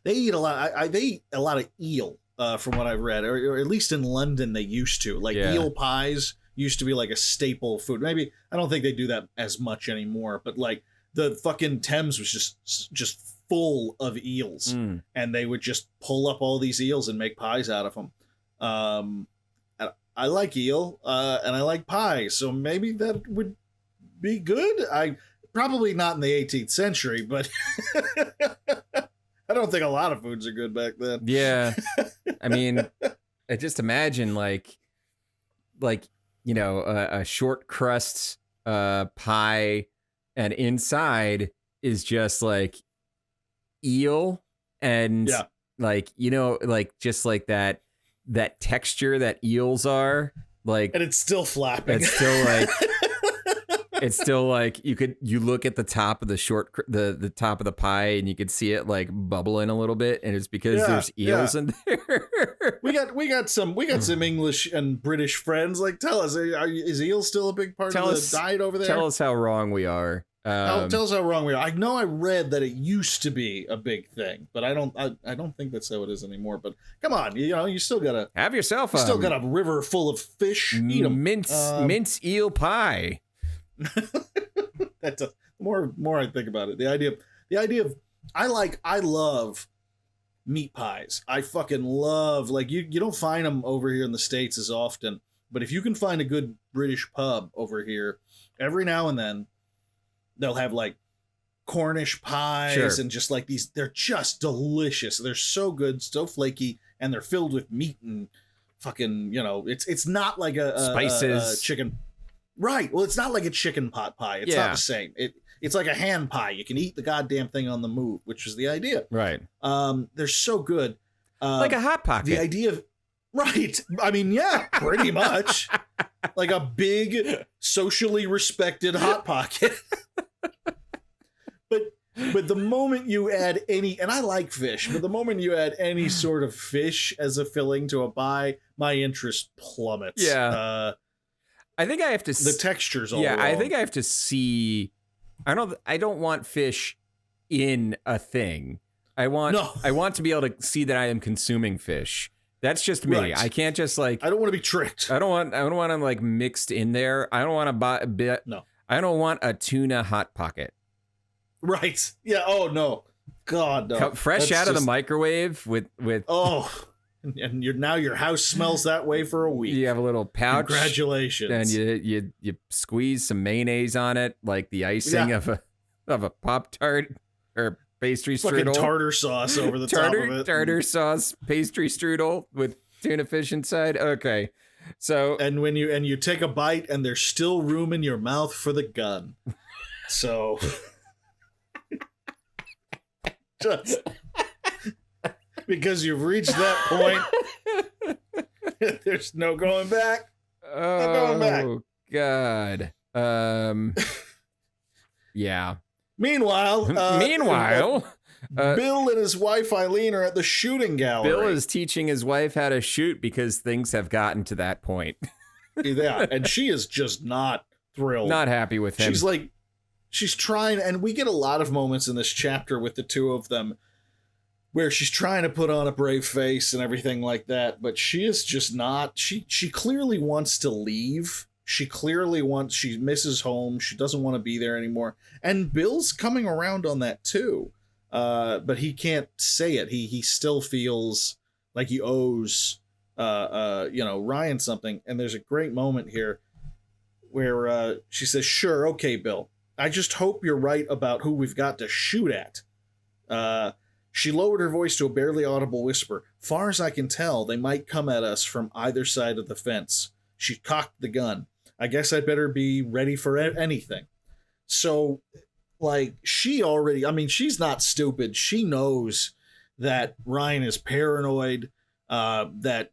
They eat a lot. They eat a lot of eel, from what I've read, or at least in London they used to. Eel pies used to be like a staple food. Maybe I don't think they do that as much anymore. But like the fucking Thames was just full of eels, and they would just pull up all these eels and make pies out of them. I like eel, and I like pie, so maybe that would be good. I probably not in the 18th century, but. I don't think a lot of foods are good back then. Yeah. I mean, I just imagine like a short crust pie, and inside is just like eel and just like that texture that eels are like, and it's still flapping. It's still like it's still like you look at the top of the top of the pie and you could see it like bubbling a little bit, and it's because there's eels in there. we got some English and British friends. Like, tell us, is eel still a big part of the diet over there? Tell us how wrong we are. Tell us how wrong we are. I know I read that it used to be a big thing, but I don't think that's how it is anymore. But come on, you still gotta have yourself. Still got a river full of fish. Eat 'em. Mince eel pie. That's more I think about it. The idea of I love meat pies. I fucking love, like, you don't find them over here in the States as often, but if you can find a good British pub over here, every now and then they'll have like Cornish pies and just like these. They're just delicious. They're so good, so flaky, and they're filled with meat and fucking, it's not like a spices, chicken. Right. Well, it's not like a chicken pot pie. It's not the same. It's like a hand pie. You can eat the goddamn thing on the move, which was the idea. Right. They're so good. Like a Hot Pocket. The idea of, right. I mean, yeah, pretty much. Like a big, socially respected Hot Pocket. But the moment you add any, and I like fish, but the moment you add any sort of fish as a filling to a pie, my interest plummets. Yeah. I think I have to. The texture's all wrong. I think I have to see. I don't want fish in a thing. I want to be able to see that I am consuming fish. That's just me. Right. I can't just like. I don't want to be tricked. I don't want them like mixed in there. I don't want to buy. No. I don't want a tuna hot pocket. Right. Yeah. Oh no. God no. Fresh out of the microwave with. Oh, and now your house smells that way for a week. You have a little pouch. Congratulations. And you squeeze some mayonnaise on it, like the icing of a Pop-Tart or pastry strudel. Fucking tartar sauce over the top of it. Tartar sauce pastry strudel with tuna fish inside. Okay. So and when you take a bite and there's still room in your mouth for the gun. So just because you've reached that point, there's no going back. No going back. God. Yeah. Meanwhile, Bill and his wife Eileen are at the shooting gallery. Bill is teaching his wife how to shoot because things have gotten to that point. Yeah, and she is just not thrilled. Not happy with him. She's trying, and we get a lot of moments in this chapter with the two of them where she's trying to put on a brave face and everything like that, but she is just not. She clearly wants to leave. She misses home. She doesn't want to be there anymore. And Bill's coming around on that too. But he can't say it. He still feels like he owes, Ryan something. And there's a great moment here where she says, "Sure, okay, Bill. I just hope you're right about who we've got to shoot at." She lowered her voice to a barely audible whisper. "Far as I can tell, they might come at us from either side of the fence." She cocked the gun. "I guess I'd better be ready for anything." So, like, she's not stupid. She knows that Ryan is paranoid, that,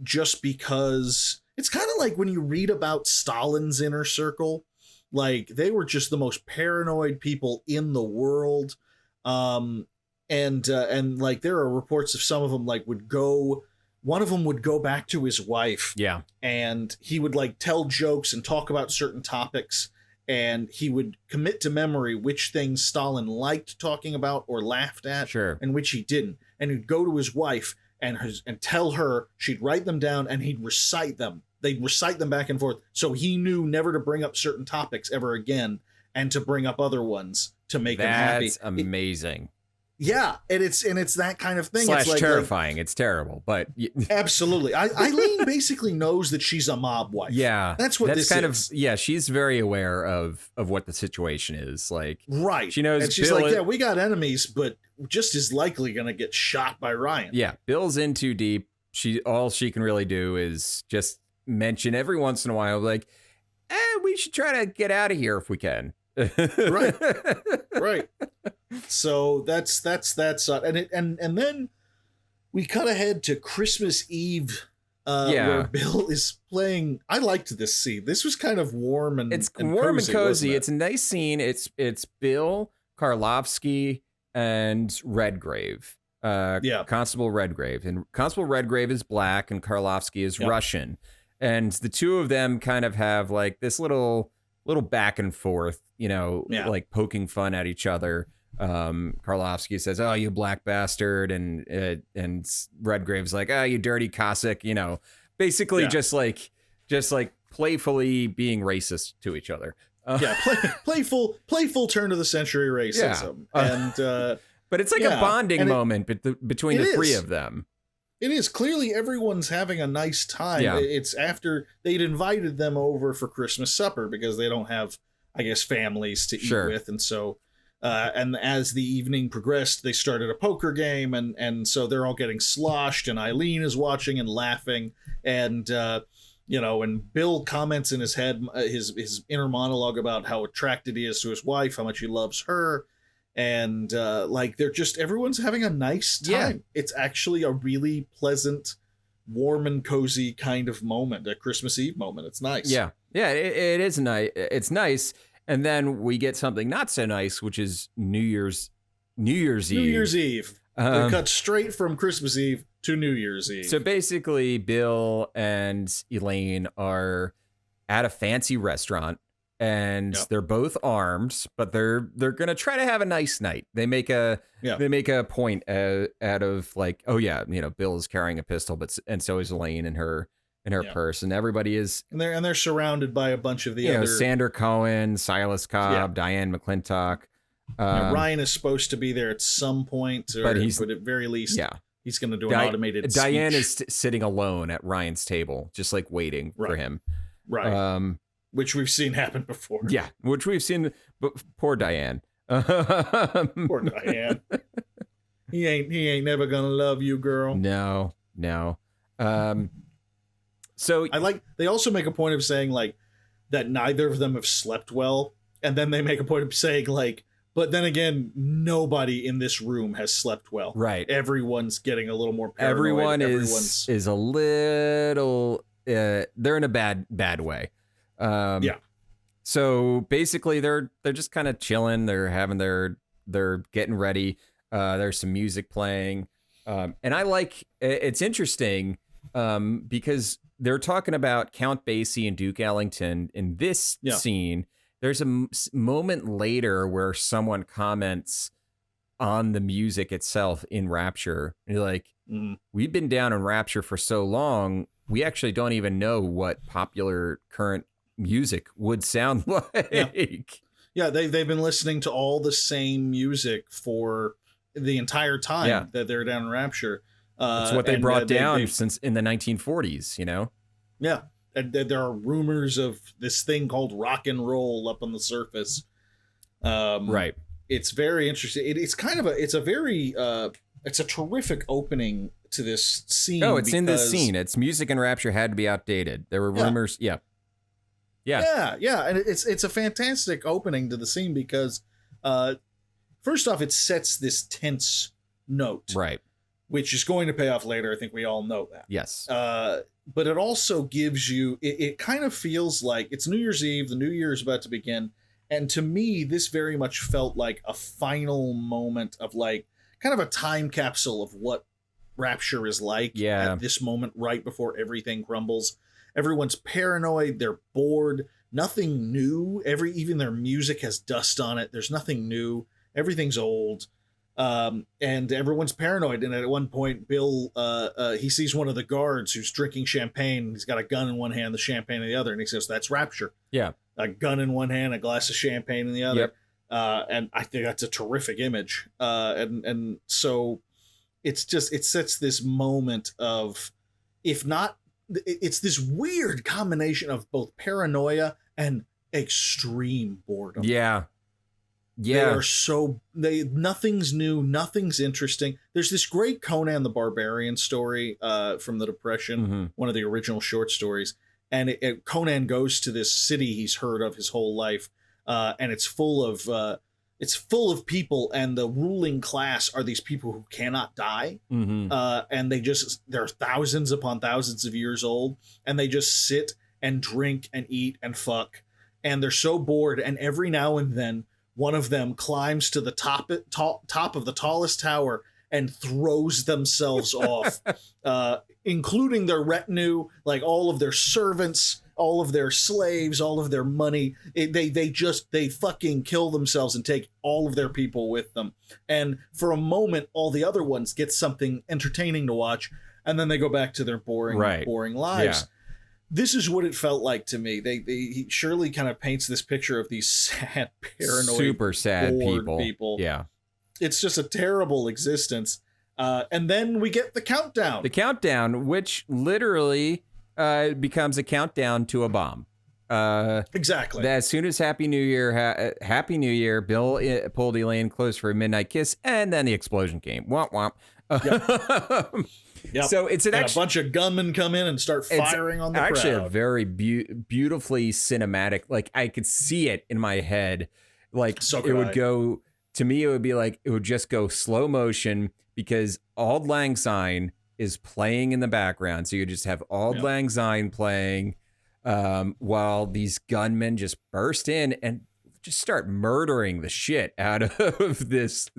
just because... It's kind of like when you read about Stalin's inner circle. Like, they were just the most paranoid people in the world. And like, there are reports of some of them, like, one of them would go back to his wife. Yeah. And he would, like, tell jokes and talk about certain topics. And he would commit to memory which things Stalin liked talking about or laughed at. Sure. And which he didn't. And he'd go to his wife and tell her, she'd write them down, and he'd recite them. They'd recite them back and forth. So he knew never to bring up certain topics ever again, and to bring up other ones to make him happy. That's amazing. Yeah, and it's that kind of thing. Slash it's like, terrifying. It's terrible, but absolutely. Eileen basically knows that she's a mob wife. Yeah, that's what this is. Yeah, she's very aware of what the situation is. Like, right. She knows. And she's like, yeah, we got enemies, but just as likely going to get shot by Ryan. Yeah, Bill's in too deep. All she can really do is just mention every once in a while, like, we should try to get out of here if we can. Right. So that's and then we cut ahead to Christmas Eve, where Bill is playing. I liked this scene. This was kind of warm and warm and cozy. It? It's a nice scene. It's Bill, Karlovsky, and Redgrave. Constable Redgrave, and Constable Redgrave is black and Karlovsky is Russian, and the two of them kind of have like this little back and forth, like poking fun at each other. Karlovsky says, "Oh, you black bastard," and Redgrave's like, "Oh, you dirty Cossack," basically just like playfully being racist to each other. Playful turn of the century racism. And but it's like a bonding moment between the three of them. It is. Clearly everyone's having a nice time. Yeah. It's after they'd invited them over for Christmas supper because they don't have, I guess, families to eat with. And so, and as the evening progressed, they started a poker game, and so they're all getting sloshed, and Eileen is watching and laughing. And, and Bill comments in his head, his inner monologue about how attracted he is to his wife, how much he loves her. And everyone's having a nice time. Yeah. It's actually a really pleasant, warm and cozy kind of moment, a Christmas Eve moment. It's nice. Yeah. Yeah, it is nice. It's nice. And then we get something not so nice, which is New Year's Eve. They cut straight from Christmas Eve to New Year's Eve. So basically, Bill and Elaine are at a fancy restaurant. And they're both armed, but they're gonna try to have a nice night. They make a point out of like, oh yeah, Bill is carrying a pistol, and so is Elaine and her in her purse, and everybody is, and they're surrounded by a bunch of the other, Sander Cohen, Silas Cobb, Diane McClintock. Ryan is supposed to be there at some point, but at very least, he's going to do an automated Diane speech. is sitting alone at Ryan's table, just like waiting for him. Right. Which we've seen happen before. Yeah, which we've seen. But poor Diane. Poor Diane. He ain't never gonna love you, girl. No. So they also make a point of saying like that neither of them have slept well, and then they make a point of saying like, but then again, nobody in this room has slept well. Right. Everyone's getting a little more paranoid. Everyone is a little. They're in a bad way. So basically, they're just kind of chilling. They're getting ready. There's some music playing, and I like. It's interesting because they're talking about Count Basie and Duke Ellington in this scene. There's a moment later where someone comments on the music itself in Rapture. And you're like, we've been down in Rapture for so long, we actually don't even know what popular current music would sound like. Yeah, they've been listening to all the same music for the entire time that they're down in Rapture. That's what they brought down since in the 1940s, Yeah. And there are rumors of this thing called rock and roll up on the surface. Right. It's very interesting. It's kind of it's a terrific opening to this scene. Oh, it's in this scene. It's music in Rapture had to be outdated. There were rumors. Yeah. And it's a fantastic opening to the scene because first off, it sets this tense note. Right. Which is going to pay off later. I think we all know that. Yes. But it also gives you, it kind of feels like it's New Year's Eve, the new year is about to begin. And to me, this very much felt like a final moment of like kind of a time capsule of what Rapture is like at this moment right before everything crumbles. Everyone's paranoid, they're bored, nothing new. Even their music has dust on it. There's nothing new. Everything's old. And everyone's paranoid. And at one point, Bill, he sees one of the guards who's drinking champagne. He's got a gun in one hand, the champagne in the other. And he says, that's Rapture. Yeah. A gun in one hand, a glass of champagne in the other. Yep. And I think that's a terrific image. And so it sets this moment of, if not, it's this weird combination of both paranoia and extreme boredom. Yeah. They are nothing's new, nothing's interesting. There's this great Conan the Barbarian story from the Depression, one of the original short stories. And Conan goes to this city he's heard of his whole life, and it's full of people, and the ruling class are these people who cannot die, and they're thousands upon thousands of years old, and they just sit and drink and eat and fuck, and they're so bored, and every now and then one of them climbs to the top of the tallest tower and throws themselves off, including their retinue, like all of their servants, all of their slaves, all of their money. They fucking kill themselves and take all of their people with them. And for a moment, all the other ones get something entertaining to watch, and then they go back to their boring lives. Yeah. This is what it felt like to me. Shirley kind of paints this picture of these sad, paranoid, super sad people. Yeah. It's just a terrible existence. And then we get the countdown. The countdown, which literally becomes a countdown to a bomb. Exactly. As soon as Happy New Year, Bill pulled Elaine close for a midnight kiss, and then the explosion came. Womp womp. Yep. Yep. So it's a bunch of gunmen come in and start firing on the crowd. Actually, a very beautifully cinematic. Like I could see it in my head. Like it would go to me. It would be like it would just go slow motion because Auld Lang Syne is playing in the background. So you just have Auld Lang Syne playing while these gunmen just burst in and just start murdering the shit out of this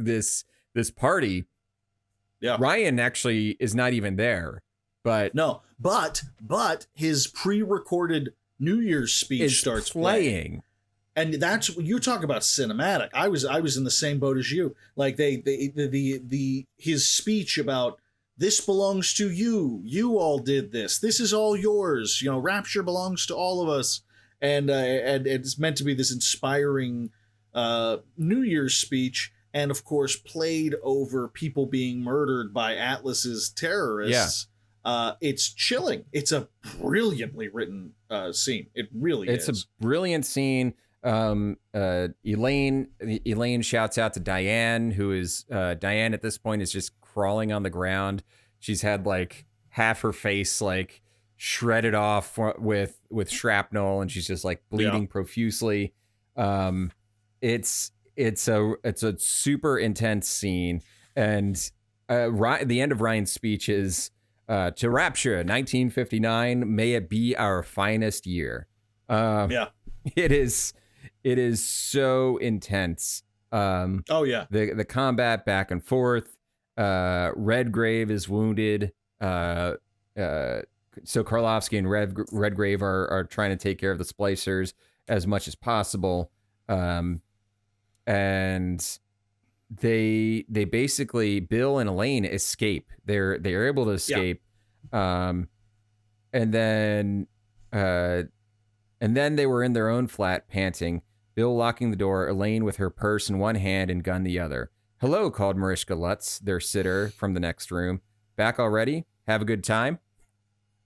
party. Yeah. Ryan actually is not even there, but his pre-recorded New Year's speech starts playing. And that's when you talk about cinematic. I was in the same boat as you. Like his speech about this belongs to you. You all did this. This is all yours. You know, Rapture belongs to all of us. And it's meant to be this inspiring New Year's speech. And of course, played over people being murdered by Atlas's terrorists. Yeah. It's chilling. It's a brilliantly written scene. It really is. It's a brilliant scene. Elaine shouts out to Diane, who is Diane at this point is just crawling on the ground. She's had like half her face like shredded off with shrapnel, and she's just like bleeding profusely. It's a super intense scene, and the end of Ryan's speech is to Rapture 1959, may it be our finest year. It is so intense. The combat back and forth. Redgrave is wounded. So Karlovsky and Redgrave are trying to take care of the splicers as much as possible. And they basically, Bill and Elaine escape. They're able to escape. And then they were in their own flat, panting. Bill locking the door, Elaine with her purse in one hand and gun in the other. "Hello," called Mariska Lutz, their sitter, from the next room. "Back already? Have a good time?"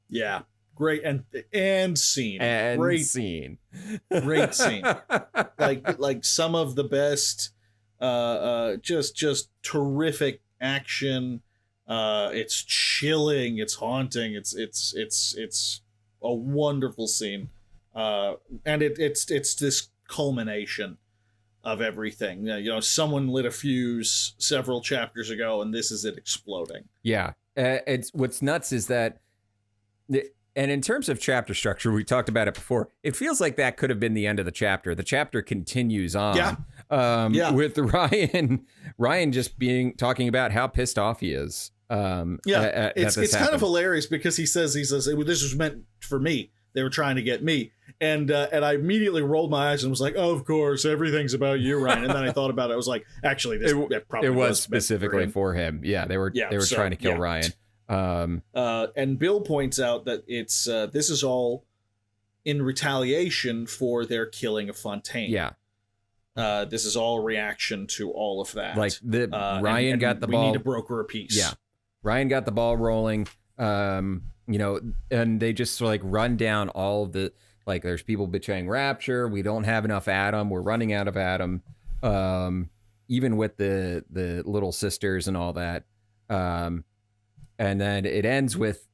Yeah. Great. And scene. Great scene. Great scene. Like some of the best, just terrific action. It's chilling. It's haunting. It's a wonderful scene. And it's this culmination of everything. You know, someone lit a fuse several chapters ago, and this is it exploding. Yeah. It's what's nuts is that, and in terms of chapter structure, we talked about it before. It feels like that could have been the end of the chapter. The chapter continues on. With Ryan just talking about how pissed off he is. It's kind of hilarious because he says this was meant for me. They were trying to get me, and I immediately rolled my eyes and was like, "Oh, of course, everything's about you, Ryan." And then I thought about it. I was like, "Actually, it probably was specifically for him." Yeah, they were trying to kill Ryan. And Bill points out that it's this is all in retaliation for their killing of Fontaine. Yeah. This is all a reaction to all of that. Like Ryan got the ball. We need to broker a peace. Yeah. Ryan got the ball rolling. You know, and they just like run down all of the, like, there's people betraying Rapture. We don't have enough Adam. We're running out of Adam. Even with the little sisters and all that. And then it ends with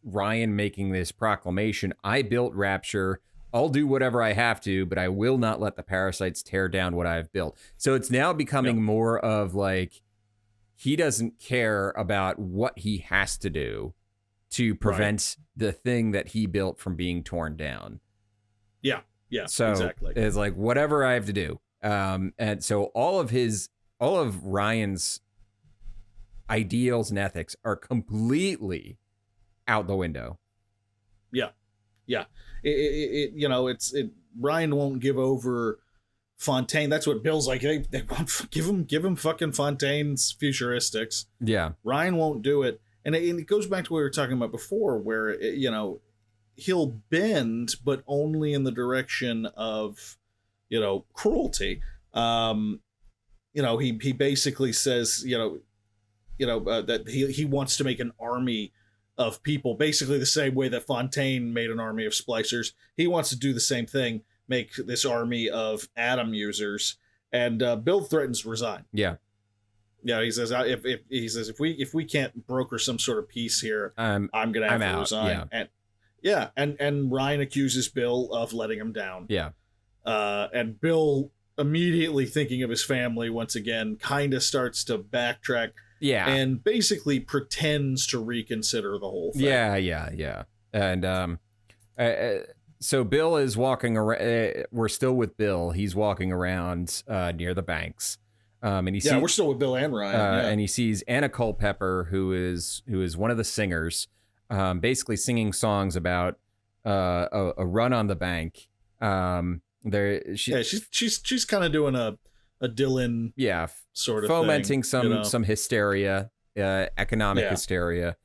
Ryan making this proclamation. "I built Rapture. I'll do whatever I have to, but I will not let the parasites tear down what I've built." So it's now becoming more of like, he doesn't care about what he has to do to prevent the thing that he built from being torn down. Yeah, so exactly. It's like, whatever I have to do. And so all of Ryan's ideals and ethics are completely out the window. Yeah. Ryan won't give over Fontaine. That's what Bill's like. They give him fucking Fontaine's Futuristics. Yeah. Ryan won't do it. And it goes back to what we were talking about before, where, he'll bend, but only in the direction of, cruelty. He basically says, that he wants to make an army of people, basically the same way that Fontaine made an army of splicers. He wants to do the same thing, make this army of Adam users. And Bill threatens to resign. Yeah. Yeah, he says if we can't broker some sort of peace here, I'm gonna have to resign. And Ryan accuses Bill of letting him down. Yeah, and Bill, immediately thinking of his family once again, kind of starts to backtrack. Yeah, and basically pretends to reconsider the whole thing. Yeah. And so Bill is walking around. We're still with Bill. He's walking around near the banks. And he we're still with Bill and Ryan. And he sees Anna Culpepper, who is one of the singers, basically singing songs about a run on the bank. She's kind of doing a Dylan sort of fomenting thing, some hysteria economic hysteria.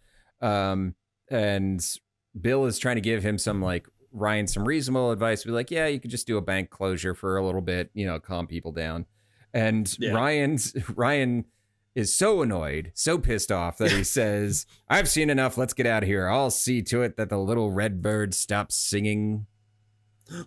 And Bill is trying to give him some Ryan some reasonable advice. Be like, yeah, you could just do a bank closure for a little bit, calm people down. And Ryan is so annoyed, so pissed off that he says, I've seen enough. Let's get out of here. I'll see to it that the little red bird stops singing.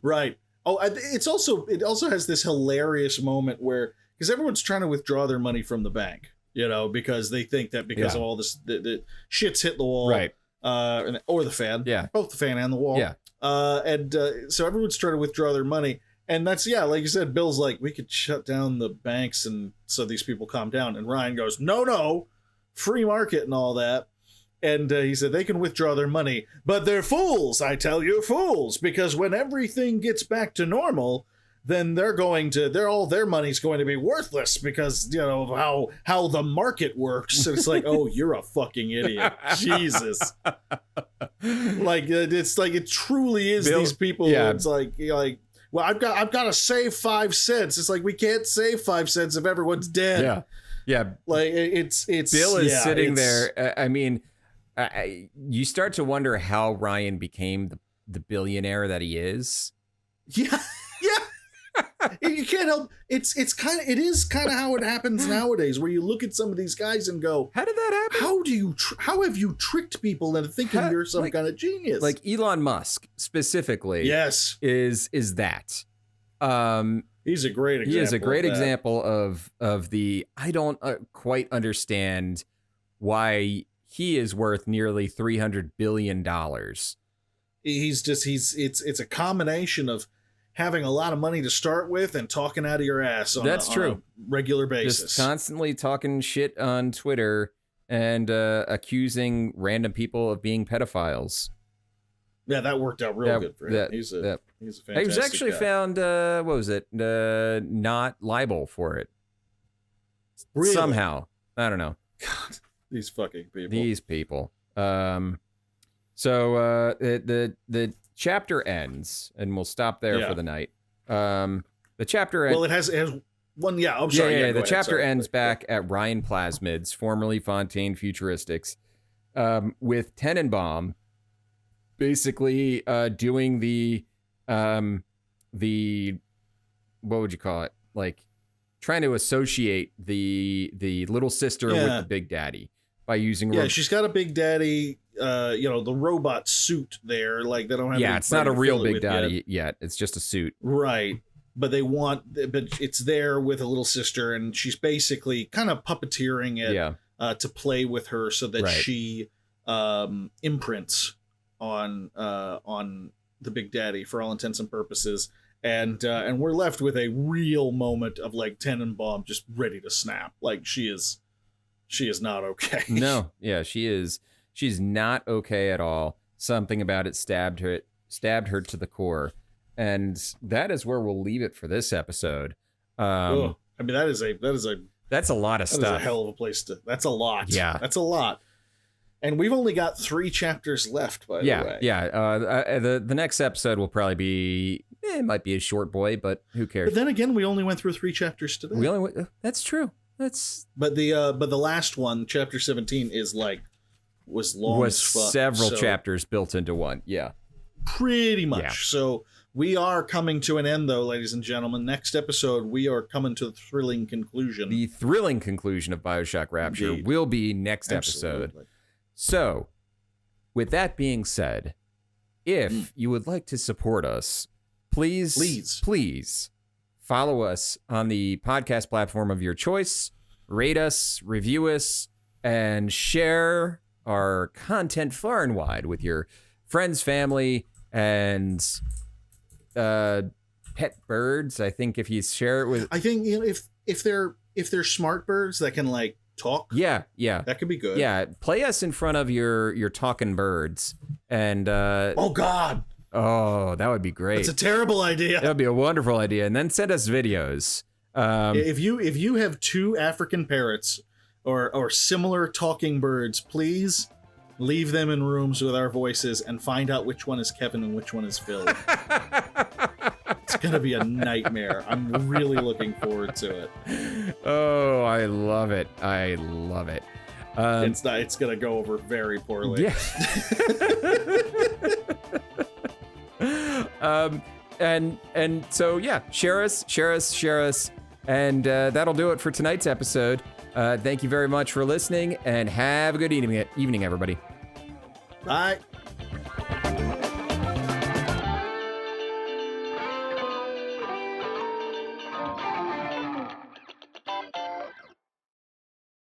Right. Oh, it also has this hilarious moment where, because everyone's trying to withdraw their money from the bank, because they think that because of all this, the shit's hit the wall. Right. Or the fan. Yeah. Both the fan and the wall. Yeah. So everyone's trying to withdraw their money. And that's, like you said, Bill's like, we could shut down the banks and so these people calm down. And Ryan goes, no, free market and all that. And he said they can withdraw their money, but they're fools, I tell you, fools, because when everything gets back to normal, then all their money's going to be worthless because, of how the market works. And it's like, oh, you're a fucking idiot. Jesus. It truly is Bill, these people. Yeah. It's like, well, I've got to save 5 cents. It's like, we can't save 5 cents if everyone's dead. Yeah. Yeah. It's Bill is sitting there. I mean, you start to wonder how Ryan became the billionaire that he is. Yeah. You can't help. It is kind of how it happens nowadays, where you look at some of these guys and go, how did that happen? How have you tricked people into thinking you're some kind of genius? Like Elon Musk specifically. Yes. Is that. He's a great example. He is a great example of the, I don't quite understand why he is worth nearly $300 billion. It's a combination of having a lot of money to start with and talking out of your ass on a regular basis. Just constantly talking shit on Twitter and accusing random people of being pedophiles. Yeah, that worked out real good for him. He's a fantastic He was actually guy. found, what was it? Not liable for it. Really? Somehow. I don't know. God, these fucking people. These people. So the chapter ends, and we'll stop there for the night. The chapter ends. Well, it has one. Yeah, I'm sorry. Yeah, the chapter ends back at Ryan Plasmids, formerly Fontaine Futuristics, with Tenenbaum basically doing the what would you call it? Like trying to associate the little sister with the big daddy by using. Yeah, she's got a big daddy. The robot suit there, like they don't have. Yeah, it's not a real big daddy yet. It's just a suit, right? But it's there with a little sister, and she's basically kind of puppeteering it to play with her so that she imprints on the big daddy for all intents and purposes. And we're left with a real moment of like Tenenbaum just ready to snap. Like she is not okay. No, yeah, she is. She's not okay at all. Something about it stabbed her to the core. And that is where we'll leave it for this episode. I mean, that's a lot of stuff. That's a hell of a place to. That's a lot. Yeah, that's a lot. And we've only got 3 chapters left, by the way. Yeah. The next episode will probably be. It might be a short boy, but who cares? But then again, we only went through 3 chapters today. That's true. But the last one, chapter 17, was long as fuck. Several chapters built into one. Yeah. Pretty much. Yeah. So we are coming to an end, though, ladies and gentlemen. Next episode, we are coming to the thrilling conclusion. The thrilling conclusion of BioShock Rapture will be next episode. So, with that being said, if you would like to support us, please follow us on the podcast platform of your choice, rate us, review us, and share our content far and wide with your friends, family, and pet birds. I think if you share it with, I think if they're smart birds that can like talk, that could be good. Yeah, play us in front of your talking birds, and oh god, that would be great. That's a terrible idea. That would be a wonderful idea, and then send us videos. If you have 2 African parrots or similar talking birds, please leave them in rooms with our voices and find out which one is Kevin and which one is Phil. It's gonna be a nightmare. I'm really looking forward to it. Oh, I love it. It's gonna go over very poorly. Yeah. And so yeah, share us, and that'll do it for tonight's episode. Thank you very much for listening, and have a good evening, everybody. Bye.